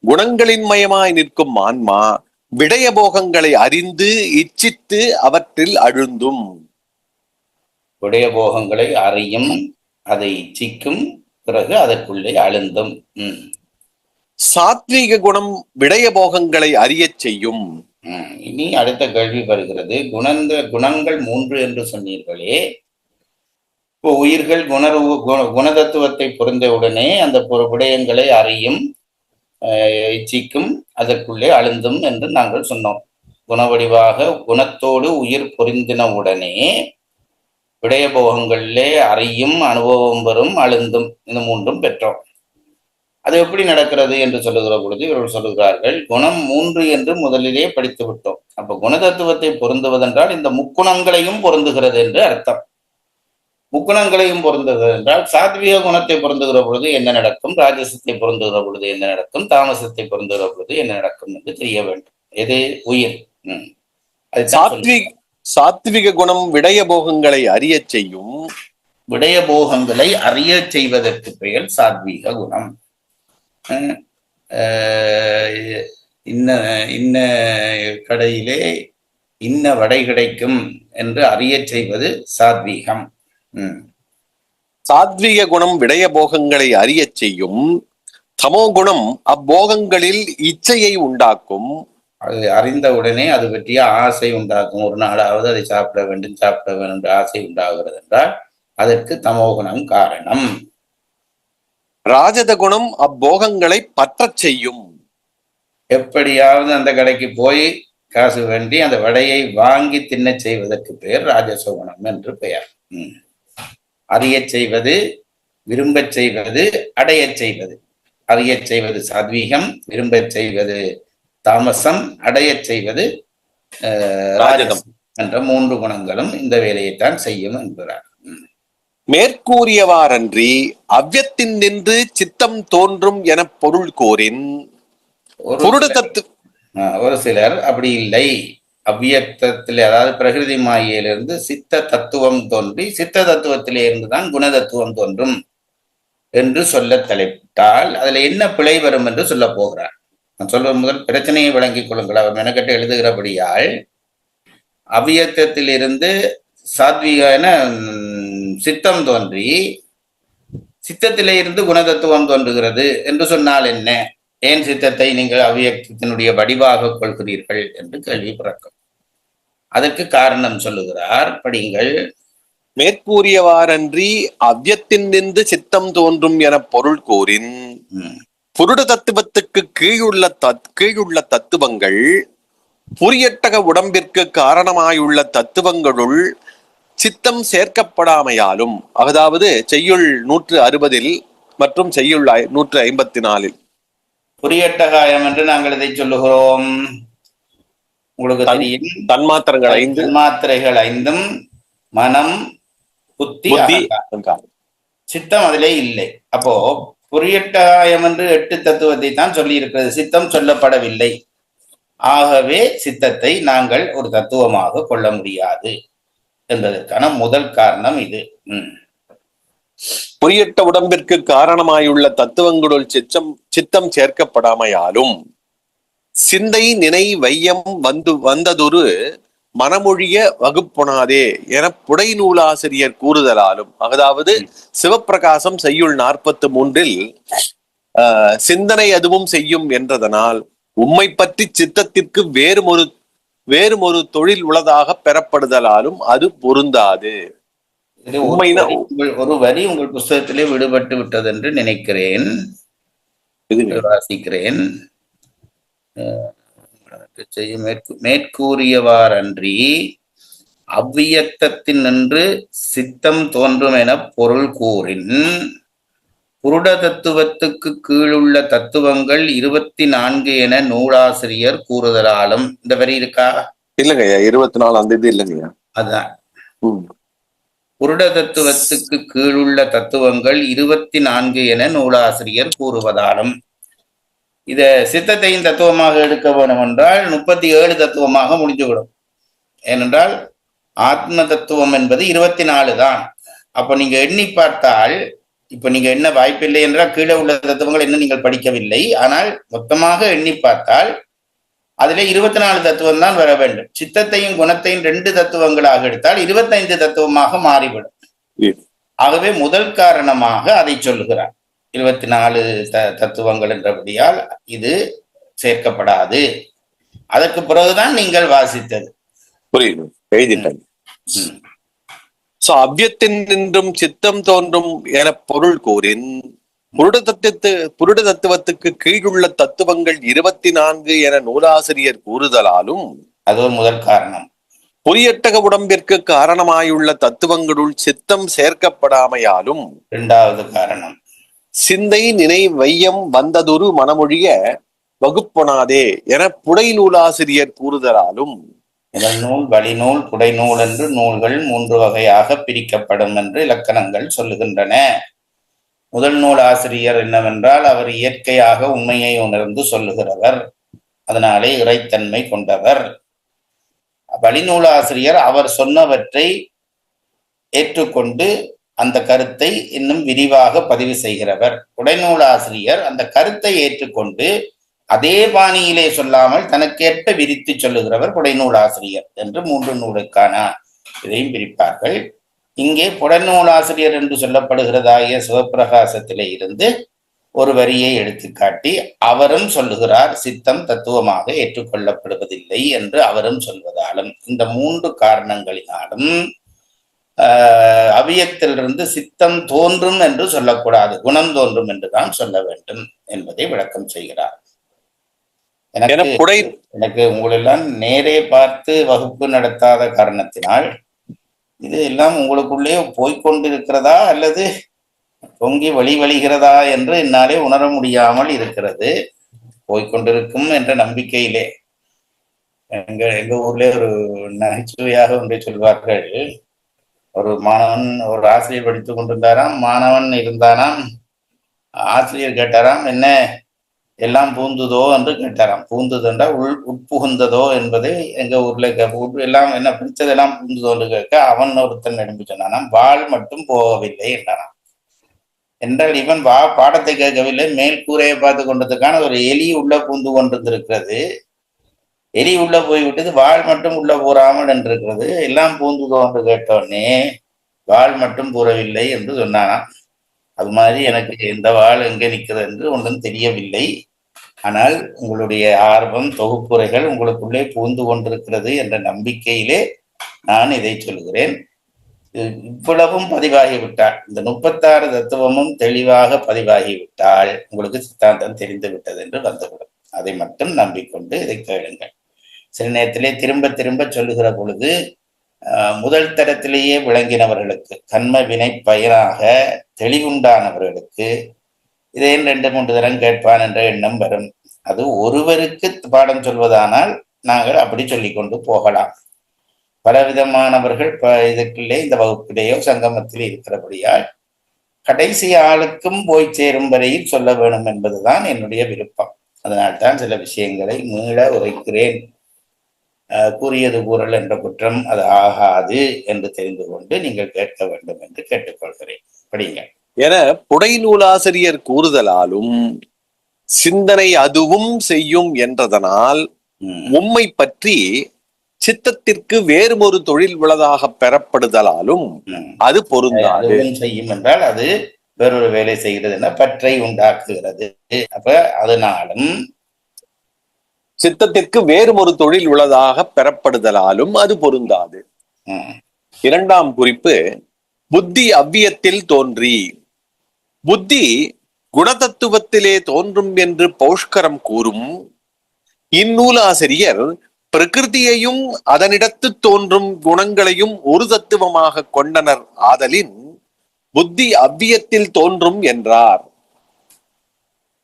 குணங்களின் மயமாய் நிற்கும் ஆன்மா விடய போகங்களை அறிந்து இச்சித்து அவற்றில் அழுந்தும். விடய போகங்களை அறியும், அதை இச்சிக்கும், பிறகு அதற்குள்ளே அழுந்தும். சாத்வீக குணம் விடய போகங்களை அறியச் செய்யும். இனி அடுத்த கேள்வி வருகிறது. குணங்கள் 3 என்று சொன்னீர்களே, இப்போ உயிர்கள் குணதத்துவத்தை புரிந்தவுடனே அந்த விடயங்களை அறியும், இச்சிக்கும், அதற்குள்ளே அழுந்தும் என்று நாங்கள் சொன்னோம். குணவடிவாக குணத்தோடு உயிர் பொருந்தின உடனே விடய போகங்களிலே அறியும், அனுபவம் வரும், அழுந்தும், இந்த 3ம் பெற்றோம். அது எப்படி நடக்கிறது என்று சொல்லுகிற பொழுது இவர்கள் சொல்லுகிறார்கள், குணம் 3 என்று முதலிலே படித்து விட்டோம். அப்ப குணதத்துவத்தை பொருந்துவதென்றால் இந்த முக்குணங்களையும் பொருந்துகிறது என்று அர்த்தம். முக்குணங்களையும் பொருந்துகிறது என்றால் சாத்வீக குணத்தை பொருந்துகிற பொழுது என்ன நடக்கும், ராஜசத்தை பொருந்துகிற பொழுது என்ன நடக்கும், தாமசத்தை பொருந்துகிற பொழுது என்ன நடக்கும் என்று தெரிய வேண்டும். எது? உயிர். சாத்விக குணம் விடய போகங்களை அறிய செய்யும். விடய போகங்களை அறிய செய்வதற்கு பெயர் சாத்வீக குணம். இன்ன கடையிலே இன்ன வடை கிடைக்கும் என்று அறிய செய்வது சாத்வீகம். சாத்வீக குணம் விடய போகங்களை அறிய செய்யும். தமோ குணம் அப்போகங்களில் இச்சையை உண்டாக்கும். அது அறிந்தவுடனே அது பற்றிய ஆசை உண்டாக்கும். ஒரு நாளாவது அதை சாப்பிட வேண்டும் என்ற ஆசை உண்டாகிறது என்றால் அதற்கு தமோகுணம் காரணம். ராஜத குணம் அப்போகங்களை பற்றச் செய்யும். எப்படியாவது அந்த கடைக்கு போய் காசு வேண்டி அந்த வடையை வாங்கி தின்ன செய்வதற்கு பெயர் ராஜச குணம் என்று பெயர். அறிய செய்வது, விரும்பச் செய்வது, அடையச் செய்வது. அறியச் செய்வது சாத்வீகம், விரும்பச் செய்வது தாமசம், அடையச் செய்வது ராஜதம் என்ற 3 குணங்களும் இந்த வேலையைத்தான் செய்யும் என்கிறார். மேற்கூறியவாறன்றி அவ்யத்தின் நின்று சித்தம் தோன்றும் என பொருள் கோரின் ஒரு சிலர் அப்படி இல்லை. அவ்வியத்திலே, அதாவது பிரகிருதி மாயிலிருந்து சித்த தத்துவம் தோன்றி சித்த தத்துவத்திலே இருந்துதான் குணதத்துவம் தோன்றும் என்று சொல்ல தலைப்பிட்டால் அதுல என்ன பிழை வரும் என்று சொல்ல போகிறார். நான் சொல்வது முதல் பிரச்சனையை விளங்கிக் கொள்ளுங்கள். அவர் மெனக்கட்டு எழுதுகிறபடியால் அவ்வியத்திலிருந்து சாத்வீக சித்தம் தோன்றி சித்தத்திலே இருந்து குணதத்துவம் தோன்றுகிறது என்று சொன்னால் என்ன? ஏன் சித்தத்தை நீங்கள் அவ்வியத்தினுடைய வடிவாக கொள்கிறீர்கள் என்று கேள்வி பிறக்கும். அதற்கு காரணம் சொல்லுகிறார், படிங்கள். மேற்கூறியவாறன்றி அவ்யத்தின் நின்று சித்தம் தோன்றும் என பொருள் கூறின் புருட தத்துவத்துக்கு கீழுள்ள தத்துவங்கள் புரியட்டக உடம்பிற்கு காரணமாயுள்ள தத்துவங்களுள் சித்தம் சேர்க்கப்படாமையாலும், அதாவது செய்யுள் 160 மற்றும் செய்யுள் 154 புரியட்டகாயம் என்று நாங்கள் இதை சொல்லுகிறோம். உங்களுக்கு தெரியும், தன்மாத்திரைகள் 5 மனம், புத்தி, சித்தம் அதிலே இல்லை. அப்போ புரியட்டகாயம் என்று 8 தத்துவத்தை தான் சொல்லி இருக்கிறது, சித்தம் சொல்லப்படவில்லை. ஆகவே சித்தத்தை நாங்கள் ஒரு தத்துவமாக கொள்ள முடியாது என்பதற்கான முதல் காரணம் இது. பொறியட்ட உடம்பிற்கு காரணமாயுள்ள தத்துவங்களுள் சித்தம் சேர்க்கப்படாமையாலும் சிந்தை நினை வையம் வந்ததொரு மனமொழிய வகுப்புணாதே என புடை நூலாசிரியர் கூறுதலாலும், அதாவது சிவப்பிரகாசம் செய்யுள் 43 சிந்தனை அதுவும் செய்யும் என்றதனால் உம்மை பற்றி சித்தத்திற்கு வேறுமொரு தொழில் உள்ளதாக பெறப்படுதலாலும் அது பொருந்தாது. ஒரு வரி உங்கள் புஸ்தகத்திலே விடுபட்டு விட்டது என்று நினைக்கிறேன், வாசிக்கிறேன். மேற்கூறியவாறன்றி அவ்வியத்தத்தின் நின்று சித்தம் தோன்றும் என பொருள் கூறின் புருட தத்துவத்துக்கு கீழுள்ள தத்துவங்கள் 24 என நூலாசிரியர் கூறுதலாலும். இந்த வரி இருக்கா? இல்லைங்கய்யா, 24 அந்த இது இல்லைங்கய்யா. அதான் புருட தத்துவத்துக்கு கீழுள்ள தத்துவங்கள் 24 என நூலாசிரியர் கூறுவதாலும். இத சித்தத்தையும் தத்துவமாக எடுக்க வேண்டும் என்றால் 37 தத்துவமாக முடிஞ்சுவிடும். ஏனென்றால் ஆத்ம தத்துவம் என்பது 24 தான். அப்ப நீங்க எண்ணி பார்த்தால், இப்ப நீங்க என்ன வாய்ப்பில்லை என்றால் கீழே உள்ள தத்துவங்கள் என்ன நீங்கள் படிக்கவில்லை, ஆனால் மொத்தமாக எண்ணி பார்த்தால் அதிலே 24 தத்துவம் தான் வர வேண்டும். சித்தத்தையும் குணத்தையும் 2 தத்துவங்களாக எடுத்தால் 25 தத்துவமாக மாறிவிடும். ஆகவே முதல் காரணமாக அதை சொல்லுகிறார். 24 தத்துவங்கள் என்றபடியால் இது சேர்க்கப்படாது. அதற்கு பிறகுதான் நீங்கள் வாசித்தது. புரியுது, எழுதிட்டாங்க. அவ்வியத்தின் நின்றும் சித்தம் தோன்றும் என பொருள் கூறின் புருட தத்துவத்துக்கு கீழுள்ள தத்துவங்கள் 24 என நூலாசிரியர் கூறுதலாலும், அது ஒரு முதல் காரணம். பொறியட்டக உடம்பிற்கு காரணமாயுள்ள தத்துவங்களுள் சித்தம் சேர்க்கப்படாமையாலும், 2வது காரணம், சிந்தை நினை வையம் வந்ததொரு மனமொழிய வகுப்புணாதே என புடை நூலாசிரியர் கூறுதலாலும். முதல் நூல், வழிநூல், புடைநூல் என்று நூல்கள் 3 வகையாக பிரிக்கப்படும் என்று இலக்கணங்கள் சொல்லுகின்றன. முதல் நூல் ஆசிரியர் என்னவென்றால் அவர் இயற்கையாக உண்மையை உணர்ந்து சொல்லுகிறவர், அதனாலே இறைத்தன்மை கொண்டவர். வழிநூல் ஆசிரியர் அவர் சொன்னவற்றை ஏற்றுக்கொண்டு அந்த கருத்தை இன்னும் விரிவாக பதிவு செய்கிறவர். உடைநூல் ஆசிரியர் அந்த கருத்தை ஏற்றுக்கொண்டு அதே பாணியிலே சொல்லாமல் தனக்கேற்ப விரித்து சொல்லுகிறவர் புடைநூல் ஆசிரியர் என்று 3 நூலுக்கான இதையும் பிரிப்பார்கள். இங்கே புடைநூல் ஆசிரியர் என்று சொல்லப்படுகிறதாகிய சிவப்பிரகாசத்திலே இருந்து ஒரு வரியை எடுத்துக்காட்டி அவரும் சொல்லுகிறார் சித்தம் தத்துவமாக ஏற்றுக்கொள்ளப்படுவதில்லை என்று அவரும் சொல்வதாலும், இந்த 3 காரணங்களினாலும் அவ்வியத்திலிருந்து சித்தம் தோன்றும் என்று சொல்லக்கூடாது, குணம் தோன்றும் என்றுதான் சொல்ல வேண்டும் என்பதை விளக்கம் செய்கிறார். எனக்கு உங்களெல்லாம் நேரே பார்த்து வகுப்பு நடத்தாத காரணத்தினால் இது எல்லாம் உங்களுக்குள்ளே போய்கொண்டிருக்கிறதா அல்லது பொங்கி வழிகிறதா என்று என்னாலே உணர முடியாமல் இருக்கிறது. போய்கொண்டிருக்கும் என்ற நம்பிக்கையிலே எங்க ஊர்ல ஒரு நகைச்சுவையாக ஒன்றை சொல்வார்கள். ஒரு மாணவன் ஒரு ஆசிரியர் படித்துக் கொண்டிருந்தாராம். மாணவன் இருந்தாராம். ஆசிரியர் கேட்டாராம், என்ன எல்லாம் பூந்துதோ என்று கேட்டாராம். பூந்தது என்றால் உட்புகுந்ததோ என்பதை எங்க ஊர்ல எல்லாம் என்ன பிடிச்சதெல்லாம் பூந்துதோ என்று கேட்க அவன் ஒருத்தன் எழுப்பி சொன்னானாம், வாள் மட்டும் போகவில்லை என்றானாம். என்றால் இவன் பாடத்தை கேட்கவில்லை, மேல் கூரையை பார்த்து கொண்டதுக்கான ஒரு எலி உள்ள பூந்து கொண்டிருந்திருக்கிறது. எலி உள்ள போய்விட்டது, வாள் மட்டும் உள்ள போறாமல் என்றிருக்கிறது. எல்லாம் பூந்துதோ என்று கேட்டோடனே வாள் மட்டும் பூரவில்லை என்று சொன்னானாம். அது மாதிரி எனக்கு எந்த வாள் எங்கே நிற்கிறது என்று ஒன்றும் தெரியவில்லை. ஆனால் உங்களுடைய ஆர்வம், தொகுப்புரைகள் உங்களுக்குள்ளே பூந்து கொண்டிருக்கிறது என்ற நம்பிக்கையிலே நான் இதை சொல்கிறேன். இவ்வளவும் பதிவாகிவிட்டால், இந்த 36 தத்துவமும் தெளிவாக பதிவாகிவிட்டால் உங்களுக்கு சித்தாந்தம் தெரிந்து விட்டது என்று வந்துவிடும். அதை மட்டும் நம்பிக்கொண்டு இதை கேளுங்கள். சில நேரத்திலே திரும்ப திரும்ப சொல்லுகிற பொழுது முதல் தரத்திலேயே விளங்கினவர்களுக்கு, கண்ம வினை பயனாக தெளிவுண்டானவர்களுக்கு இதை 2-3 தரம் கேட்பான் என்ற எண்ணம் வரும். அது ஒருவருக்கு பாடம் சொல்வதானால் நாங்கள் அப்படி சொல்லிக் கொண்டு போகலாம். பலவிதமானவர்கள் இதற்குள்ளே இந்த வகுப்பிலேயோ சங்கமத்திலே இருக்கிறபடியால் கடைசி ஆளுக்கும் போய் சேரும் வரையில் சொல்ல வேண்டும் என்பதுதான் என்னுடைய விருப்பம். அதனால்தான் சில விஷயங்களை மீள உரைக்கிறேன். கூறியது கூறல் என்ற குற்றம் அது ஆகாது என்று தெரிந்து கொண்டு நீங்கள் கேட்க வேண்டும் என்று கேட்டுக்கொள்கிறேன். படிங்க. என புடைநூலாசிரியர் கூறுதலாலும் சிந்தனை அதுவும் செய்யும் என்றதனால் உம்மை பற்றி சித்தத்திற்கு வேறு ஒரு தொழில் உள்ளதாக பெறப்படுதலாலும் அது பொருந்தாது. செய்யும் என்றால் அது வேறொரு வேலை செய்கிறது என பற்றை உண்டாக்குகிறது. அப்ப அதனாலும் சித்தத்திற்கு வேறு ஒரு தொழில் உள்ளதாக பெறப்படுதலாலும் அது பொருந்தாது. இரண்டாம் குறிப்பு, புத்தி அவ்வியத்தில் தோன்றி. புத்தி குணதத்துவத்திலே தோன்றும் என்று பௌஷ்கரம் கூறும். இந்நூலாசிரியர் பிரகிருதியையும் அதனிடத்து தோன்றும் குணங்களையும் ஒரு தத்துவமாக கொண்டனர் ஆதலின் புத்தி அவ்வியத்தில் தோன்றும் என்றார்.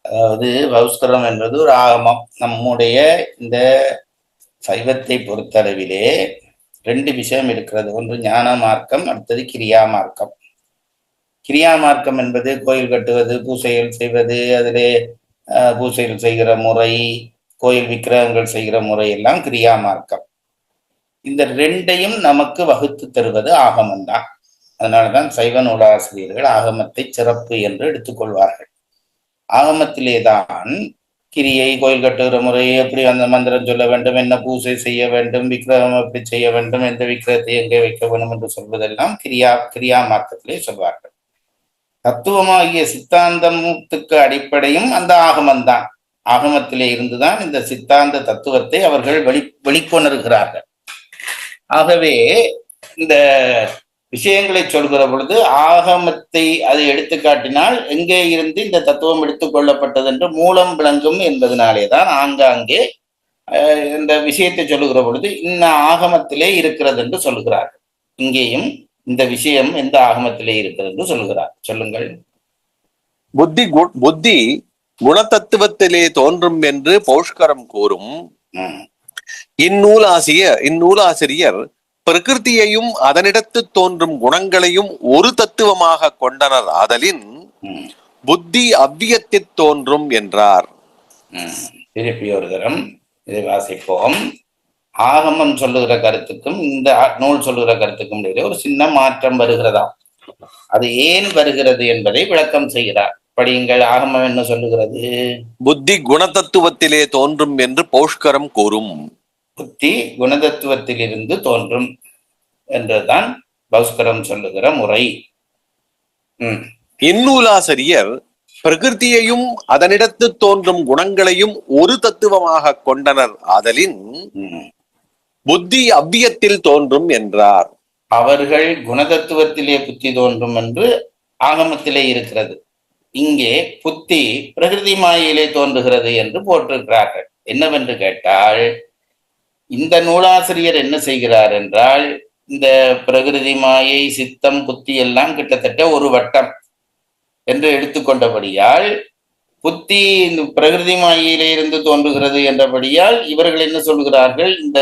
அதாவது பௌஷ்கரம் என்பது ஒரு ஆகமம். நம்முடைய இந்த சைவத்தை பொறுத்தளவிலே ரெண்டு விஷயம் இருக்கிறது. ஒன்று ஞான மார்க்கம், அடுத்தது கிரியா மார்க்கம். கிரியா மார்க்கம் என்பது கோயில் கட்டுவது, பூசைகள் செய்வது, அதிலே பூசைகள் செய்கிற முறை, கோயில் விக்கிரகங்கள் செய்கிற முறை எல்லாம் கிரியா மார்க்கம். இந்த ரெண்டையும் நமக்கு வகுத்து தருவது ஆகமம்தான். அதனாலதான் சைவ நூலாசிரியர்கள் ஆகமத்தை சிறப்பு என்று எடுத்துக்கொள்வார்கள். ஆகமத்திலே தான் கிரியை, கோயில் கட்டுகிற முறை, எப்படி அந்த மந்திரம் சொல்ல வேண்டும், என்ன பூசை செய்ய வேண்டும், விக்கிரகம் எப்படி செய்ய வேண்டும், எந்த விக்கிரகத்தை எங்கே வைக்க வேண்டும் என்று சொல்வதெல்லாம் கிரியா மார்க்கத்திலே சொல்வார்கள். தத்துவமாகிய சித்தாந்தத்துக்கு அடிப்படையும் அந்த ஆகமம்தான். ஆகமத்திலே இருந்துதான் இந்த சித்தாந்த தத்துவத்தை அவர்கள் வெளிக்கொணர்கிறார்கள். ஆகவே இந்த விஷயங்களை சொல்கிற பொழுது ஆகமத்தை அதை எடுத்து காட்டினால் எங்கே இருந்து இந்த தத்துவம் எடுத்துக்கொள்ளப்பட்டது என்று மூலம் விளங்கும் என்பதனாலேதான் ஆங்காங்கே இந்த விஷயத்தை சொல்லுகிற பொழுது இன்ன ஆகமத்திலே இருக்கிறது என்று சொல்லுகிறார்கள். இங்கேயும் இந்த விஷயம் எந்த ஆகமத்திலே இருக்கிறது என்று சொல்லுகிறார். சொல்லுங்கள். புத்தி குணதத்துவத்திலே தோன்றும் என்று பௌஷ்கரம் கூறும். இந்நூலாசிரியர் பிரகிருதியையும் அதனிடத்து தோன்றும் குணங்களையும் ஒரு தத்துவமாக கொண்டனர் ஆதலின் புத்தி அவ்வியத்தில் தோன்றும் என்றார். திருப்பி ஒரு தரம் இதை வாசிப்போம். ஆகமம் சொல்லுகிற கருத்துக்கும் இந்த நூல் சொல்லுகிற கருத்துக்கும் இடையே ஒரு சின்ன மாற்றம் வருகிறதா. அது ஏன் வருகிறது என்பதை விளக்கம் செய்கிறார். படியுங்கள். ஆகமம் என்ன சொல்லுகிறது? புத்தி குணதத்துவத்திலே தோன்றும் என்று பௌஷ்கரம் கூறும். புத்தி குணதத்துவத்தில் இருந்து தோன்றும் என்றுதான் பௌஷ்கரம் சொல்லுகிற முறை. இந்நூலாசிரியர் பிரகிருதியையும் அதனிடத்து தோன்றும் குணங்களையும் ஒரு தத்துவமாக கொண்டனர் ஆதலின் புத்தி அவ்வியத்தில் தோன்றும் என்றார். அவர்கள் குணதத்துவத்திலே புத்தி தோன்றும் என்று ஆகமத்திலே இருக்கிறது. இங்கே புத்தி பிரகிருதி மாயிலே தோன்றுகிறது என்று போட்டிருக்கிறார்கள். என்னவென்று கேட்டால், இந்த நூலாசிரியர் என்ன செய்கிறார் என்றால், இந்த பிரகிருதி மாயை, சித்தம், புத்தி எல்லாம் கிட்டத்தட்ட ஒரு வட்டம் என்று எடுத்துக்கொண்டபடியால் புத்தி இந்த பிரகிருதி மாயிலே இருந்து தோன்றுகிறது என்றபடியால் இவர்கள் என்ன சொல்கிறார்கள், இந்த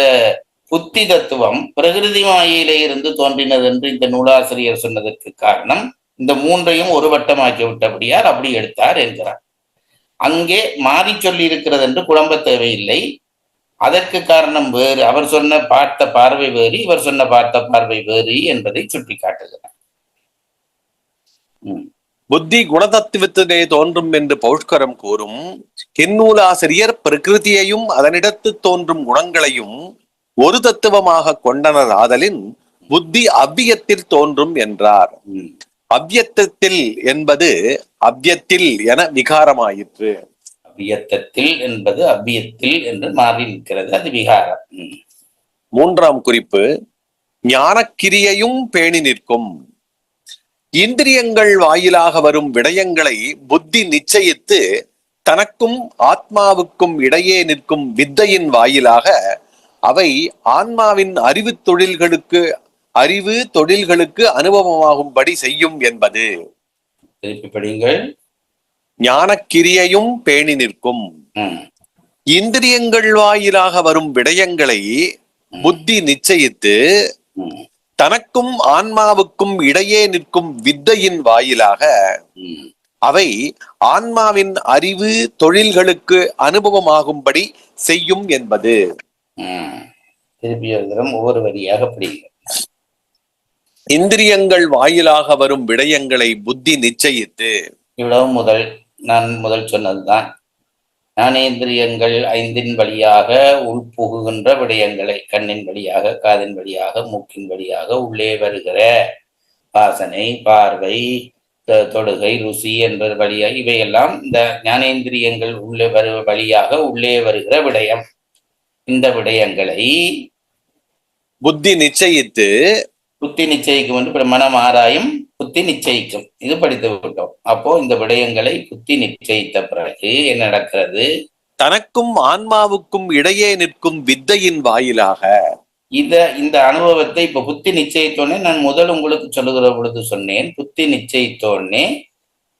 புத்தி தத்துவம் பிரகிருதி மாயிலே இருந்து தோன்றினது என்று இந்த நூலாசிரியர் சொன்னதற்கு காரணம் இந்த மூன்றையும் ஒரு வட்டமாக்கி விட்டபடியால் அப்படி எடுத்தார் என்கிறார். அங்கே மாறி சொல்லி இருக்கிறது என்று குழம்ப தேவையில்லை. அதற்கு காரணம் வேறு. அவர் சொன்ன பார்த்த பார்வை வேறு, இவர் சொன்ன பார்த்த பார்வை வேறு என்பதை சுட்டி காட்டுகிறார். புத்தி குணதத்துவத்திலே தோன்றும் என்று பௌஷ்கரம் கூறும். இந்நூலாசிரியர் பிரகிருதியையும் அதனிடத்து தோன்றும் குணங்களையும் ஒரு தத்துவமாக கொண்டனர் ஆதலின் புத்தி அவ்வியத்தில் தோன்றும் என்றார். அவ்வியத்தில் என்பது அவ்வியத்தில் என விகாரமாயிற்று. அவ்வியத்தில் என்பது அவ்வியத்தில் என்று மாறி நிற்கிறது. அது விகாரம். மூன்றாம் குறிப்பு, ஞானக்கிரியையும் பேணி நிற்கும். இந்திரியங்கள் வாயிலாக வரும் விடயங்களை புத்தி நிச்சயித்து தனக்கும் ஆத்மாவுக்கும் இடையே நிற்கும் வித்தையின் வாயிலாக அவை ஆன்மாவின் அறிவு தொழில்களுக்கு அனுபவமாகும்படி செய்யும் என்பது. திருப்பி படியுங்கள். ஞானக்கிரியையும் பேணி நிற்கும். இந்திரியங்கள் வாயிலாக வரும் விடயங்களை புத்தி நிச்சயித்து தனக்கும் ஆன்மாவுக்கும் இடையே நிற்கும் வித்தையின் வாயிலாக அவை ஆன்மாவின் அறிவு தொழில்களுக்கு அனுபவமாகும்படி செய்யும் என்பது. திருப்பி ஒவ்வொரு வரியாக படிங்க. இந்திரியங்கள் வாயிலாக வரும் விடயங்களை புத்தி நிச்சயித்து. இவ்வளவு நான் முதல் சொன்னதுதான். ஞானேந்திரியங்கள் ஐந்தின் வழியாக உள்புகுகின்ற விடயங்களை கண்ணின் வழியாக, காதின் வழியாக, மூக்கின் வழியாக உள்ளே வருகிற வாசனை, பார்வை, தொடுகை, ருசி என்பது வழியாக, இவையெல்லாம் இந்த ஞானேந்திரியங்கள் உள்ளே வழியாக உள்ளே வருகிற விடயம். இந்த விடயங்களை புத்தி நிச்சயித்து. புத்தி நிச்சயிக்கும் என்று மனம் ஆராயும், புத்தி நிச்சயிக்கும். இது படித்து விட்டோம். அப்போ இந்த விடயங்களை புத்தி நிச்சயித்த பிறகு என்ன நடக்கிறது? தனக்கும் ஆன்மாவுக்கும் இடையே நிற்கும் வித்தையின் வாயிலாக இந்த அனுபவத்தை இப்ப புத்தி நிச்சயித்தோடனே, நான் முதல் உங்களுக்கு சொல்லுகிற பொழுது சொன்னேன், புத்தி நிச்சயித்தோடனே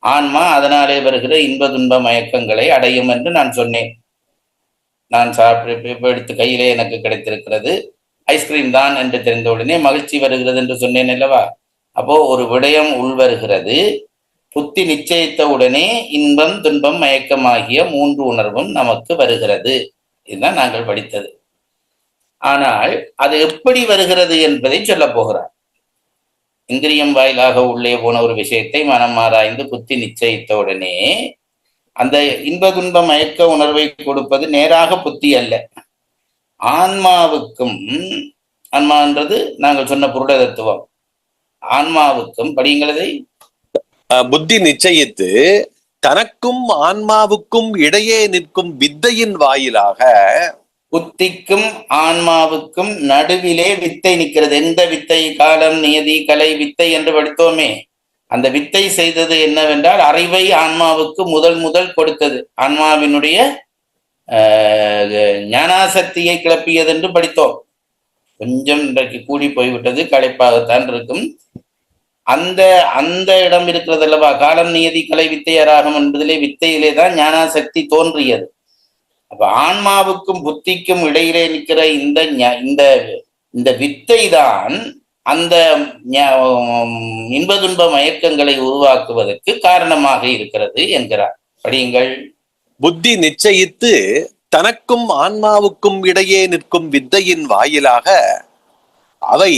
ஆன்மா அதனாலே வருகிற இன்ப துன்ப மயக்கங்களை அடையும் என்று நான் சொன்னேன். நான் சாப்பிட்டு எடுத்து கையிலே எனக்கு கிடைத்திருக்கிறது ஐஸ்கிரீம் தான் என்று தெரிந்த உடனே மகிழ்ச்சி வருகிறது என்று சொன்னேன் அல்லவா? அப்போ ஒரு விடயம் உள்வருகிறது, புத்தி நிச்சயித்த உடனே இன்பம் துன்பம் மயக்கமாகிய 3 உணர்வும் நமக்கு வருகிறது. இதுதான் நாங்கள் படித்தது. ஆனால் அது எப்படி வருகிறது என்பதை சொல்ல போகிறார். இந்திரியம் வாயிலாக உள்ளே போன ஒரு விஷயத்தை மனம் ஆராய்ந்து புத்தி நிச்சயித்த உடனே அந்த இன்ப துன்ப மயக்க உணர்வை கொடுப்பது நேராக புத்தி அல்ல, ஆன்மாவுக்கும். ஆன்மான்றது நாங்கள் சொன்ன புருட தத்துவம். ஆன்மாவுக்கும் படிங்களதை புத்தி நிச்சயித்து தனக்கும் ஆன்மாவுக்கும் இடையே நிற்கும் வித்தையின் வாயிலாக. புத்திக்கும் ஆன்மாவுக்கும் நடுவிலே வித்தை நிற்கிறது. எந்த வித்தை? காலம், நியதி, கலை, வித்தை என்று படித்தோமே. அந்த வித்தை செய்தது என்னவென்றால் அறிவை ஆன்மாவுக்கு முதல் கொடுத்தது. ஆன்மாவினுடைய ஞானாசக்தியை கிளப்பியது என்று படித்தோம். கொஞ்சம் இன்றைக்கு கூடி போய்விட்டது, களைப்பாகத்தான் இருக்கும். அந்த இடம் இருக்கிறது அல்லவா? காலம், நியதி, கலை, வித்தையராகும் என்பதிலே வித்தையிலே தான் ஞானாசக்தி தோன்றியது. அப்ப ஆன்மாவுக்கும் புத்திக்கும் இடையிலே நிற்கிற இந்த வித்தை தான் அந்த இன்ப துன்ப மயக்கங்களை உருவாக்குவதற்கு காரணமாக இருக்கிறது என்கிறார். படியுங்கள். புத்தி நிச்சயித்து தனக்கும் ஆன்மாவுக்கும் இடையே நிற்கும் வித்தையின் வாயிலாக அவை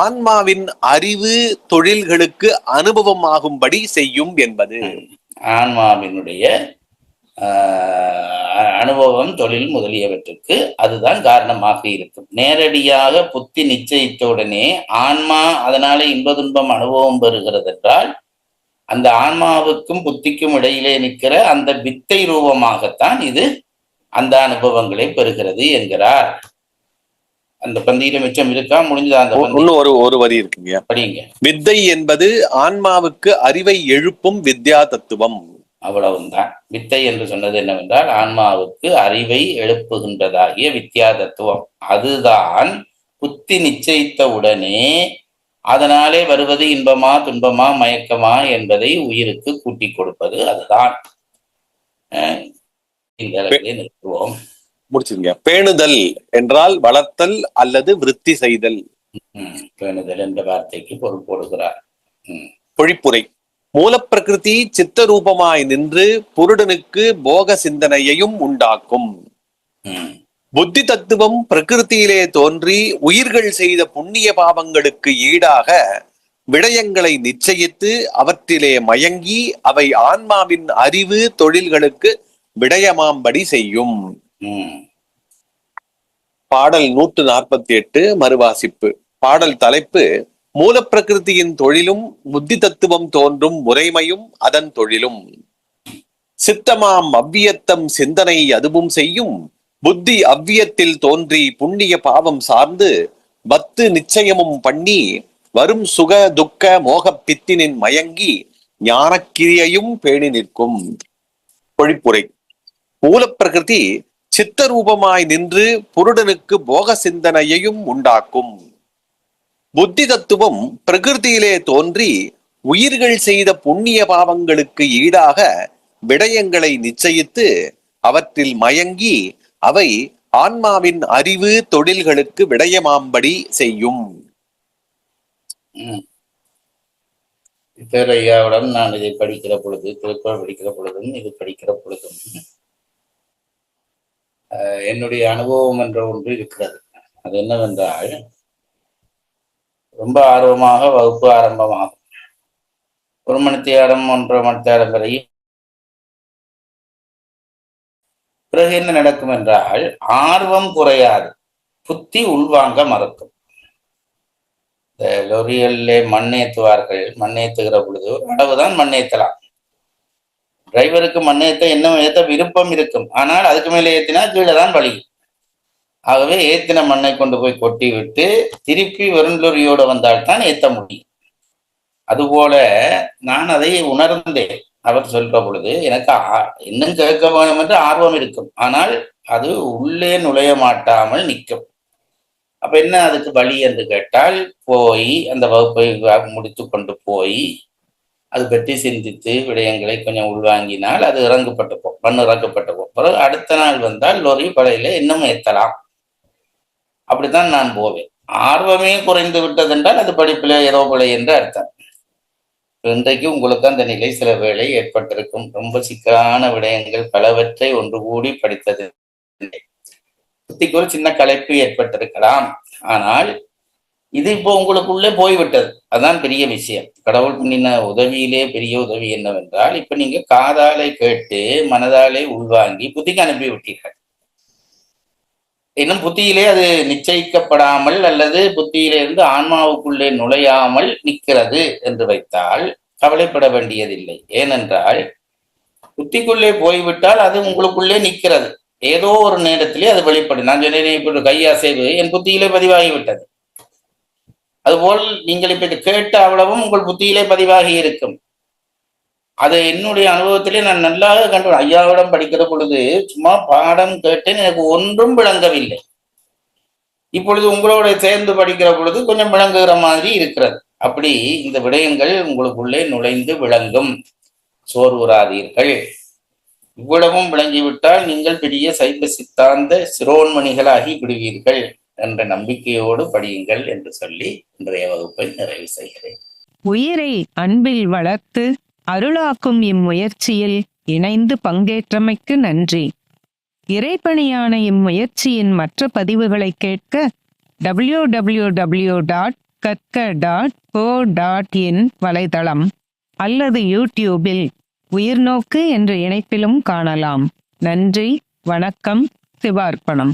ஆன்மாவின் அறிவு தொழில்களுக்கு அனுபவமாகும்படி செய்யும் என்பது. ஆன்மாவினுடைய அனுபவம், தொழில் முதலியவற்றுக்கு அதுதான் காரணமாக இருக்கும். நேரடியாக புத்தி நிச்சயித்த உடனே ஆன்மா அதனால இன்ப துன்பம் அனுபவம் பெறுகிறது என்றால் அந்த ஆன்மாவுக்கும் புத்திக்கும் இடையிலே நிற்கிற அந்த வித்தை ரூபமாகத்தான் இது அந்த அனுபவங்களை பெறுகிறது என்கிறார். அந்த பந்தியில மிச்சம் இருக்கா? முடிஞ்சதா? அந்த ஒரு வரி இருக்குங்க, படிங்க. வித்தை என்பது ஆன்மாவுக்கு அறிவை எழுப்பும் வித்யா தத்துவம். அவ்வளவுதான். வித்தை என்று சொன்னது என்னவென்றால் ஆன்மாவுக்கு அறிவை எழுப்புகின்றதாகிய வித்யா தத்துவம். அதுதான் புத்தி நிச்சயித்த உடனே அதனாலே வருவது இன்பமா துன்பமா மயக்கமா என்பதை உயிருக்கு கூட்டி கொடுப்பது. அதுதான் இந்த அளவிலே நிறுத்துவோம். முடிச்சுங்க. பேணுதல் என்றால் வளர்த்தல் அல்லது விருத்தி செய்தல். பேணுதல் என்ற வார்த்தைக்கு பொருள் போடுகிறார். பொழிப்புரை. மூலப்பிரகிருதி சித்த ரூபமாய் நின்று புருடனுக்கு போக சிந்தனையையும் உண்டாக்கும். புத்தி தத்துவம் பிரகிருத்தியிலே தோன்றி உயிர்கள் செய்த புண்ணிய பாவங்களுக்கு ஈடாக விடயங்களை நிச்சயித்து அவற்றிலே மயங்கி அவை ஆன்மாவின் அறிவு தொழில்களுக்கு விடயமாம்படி செய்யும். பாடல் 148 மறுவாசிப்பு. பாடல் தலைப்பு மூலப்பிரகிருதியின் தொழிலும் புத்தி தத்துவம் தோன்றும் முறைமையும் அதன் தொழிலும். சித்தமாம் அவ்வியத்தம் சிந்தனை அதுவும் செய்யும். புத்தி அவ்வியத்தில் தோன்றி புண்ணிய பாவம் சார்ந்து பத்து நிச்சயமும் பண்ணி வரும் சுக துக்க மோக பித்தினின் மயங்கி ஞானக்கிரியையும் பேணி நிற்கும். பொழிப்புரை. மூலப்பிரகிருதி சித்த ரூபமாய் நின்று புருடனுக்கு போக சிந்தனையையும் உண்டாக்கும். புத்தி தத்துவம் பிரகிருதியிலே தோன்றி உயிர்கள் செய்த புண்ணிய பாவங்களுக்கு ஈடாக விடயங்களை நிச்சயித்து அவற்றில் மயங்கி அவை ஆன்மாவின் அறிவு தொழில்களுக்கு விடயமாம்படி செய்யும். ஐயாவுடன் நான் இதை படிக்கிற பொழுது, திருக்குறள் படிக்கிற பொழுதும் இது படிக்கிற பொழுதும் என்னுடைய அனுபவம் என்ற ஒன்று இருக்கிறது. அது என்னவென்றால், ரொம்ப ஆர்வமாக வகுப்பு ஆரம்பமாகும். 1 மணித்தியாலம் 1.5 மணித்தியாலம் வரையும். பிறகு என்ன நடக்கும் என்றால் ஆர்வம் குறையாது, புத்தி உள்வாங்க மறக்கும். இந்த லொரியல்லே மண்ணேற்றுவார்கள். மண்ணேற்றுகிற பொழுது ஒரு அளவுதான் மண்ணேற்றலாம். டிரைவருக்கு மண்ணேற்ற இன்னும் ஏற்ற விருப்பம் இருக்கும், ஆனால் அதுக்கு மேலே ஏற்றினா கீழே தான் வழி. ஆகவே ஏத்தின மண்ணை கொண்டு போய் கொட்டி விட்டு திருப்பி வெறும் லொரியோடு வந்தால்தான் ஏற்ற முடியும். அதுபோல நான் அதை உணர்ந்தேன். அவர் சொல்ற பொழுது எனக்கு இன்னும் கேட்க வேண்டும் என்று ஆர்வம் இருக்கும், ஆனால் அது உள்ளே நுழைய மாட்டாமல் நிற்கும். அப்ப என்ன அதுக்கு வழி என்று கேட்டால், போய் அந்த வகுப்பை முடித்து கொண்டு போய் அது பற்றி சிந்தித்து விடயங்களை கொஞ்சம் உள்வாங்கினால் அது இறங்கப்பட்டு போகும், மண் இறக்கப்பட்டு போகும். பிறகு அடுத்த நாள் வந்தால் லொரி பழையில இன்னும் ஏற்றலாம். அப்படித்தான் நான் போவேன். ஆர்வமே குறைந்து விட்டது என்றால் அது படிப்பில் ஏதோ பிழை என்று அர்த்தம். இன்றைக்கு உங்களுக்கு அந்த நிலை சில வேளை ஏற்பட்டிருக்கும். ரொம்ப சிக்கலான விடயங்கள் பலவற்றை ஒன்று கூடி படித்தது, புத்திக்கு ஒரு சின்ன கலைப்பு ஏற்பட்டிருக்கலாம். ஆனால் இது இப்போ உங்களுக்குள்ளே போய்விட்டது. அதுதான் பெரிய விஷயம். கடவுள் பண்ணின உதவியிலே பெரிய உதவி என்னவென்றால், இப்ப நீங்க காதாலை கேட்டு மனதாலே உள்வாங்கி புத்திக்கு அனுப்பி விட்டீர்கள். இன்னும் புத்தியிலே அது நிச்சயிக்கப்படாமல் அல்லது புத்தியிலே இருந்து ஆன்மாவுக்குள்ளே நுழையாமல் நிற்கிறது என்று வைத்தால் கவலைப்பட வேண்டியதில்லை. ஏனென்றால் புத்திக்குள்ளே போய்விட்டால் அது உங்களுக்குள்ளே நிற்கிறது. ஏதோ ஒரு நேரத்திலே அது வெளிப்படும். நான் சொன்னேன், இப்ப கையசைவு என் புத்தியிலே பதிவாகிவிட்டது. அதுபோல் நீங்கள் இப்ப கேட்ட அவ்வளவும் உங்கள் புத்தியிலே பதிவாகி இருக்கும். அது என்னுடைய அனுபவத்திலே நான் நல்லாக கண்டு. ஐயாவிடம் படிக்கிற பொழுது சும்மா பாடம் கேட்டேன், எனக்கு ஒன்றும் விளங்கவில்லை. இப்பொழுது உங்களோட சேர்ந்து படிக்கிற பொழுது கொஞ்சம் விளங்குகிற மாதிரி இருக்கிறது. அப்படி இந்த விடயங்கள் உங்களுக்குள்ளே நுழைந்து விளங்கும். சோர்வுறாதீர்கள். இவ்வளவும் விளங்கிவிட்டால் நீங்கள் பெரிய சைவ சித்தாந்த சிரோன்மணிகளாகி விடுவீர்கள் என்ற நம்பிக்கையோடு படியுங்கள் என்று சொல்லி இன்றைய வகுப்பை நிறைவு செய்கிறேன். உயிரை அன்பில் வளர்த்து அருளாக்கும் இம்முயற்சியில் இணைந்து பங்கேற்றமைக்கு நன்றி. இறைப்பணியான இம்முயற்சியின் மற்ற பதிவுகளை கேட்க www.katka.co.in வலைதளம் அல்லது யூடியூபில் உயிர்நோக்கு என்ற இணைப்பிலும் காணலாம். நன்றி, வணக்கம், சிவார்ப்பணம்.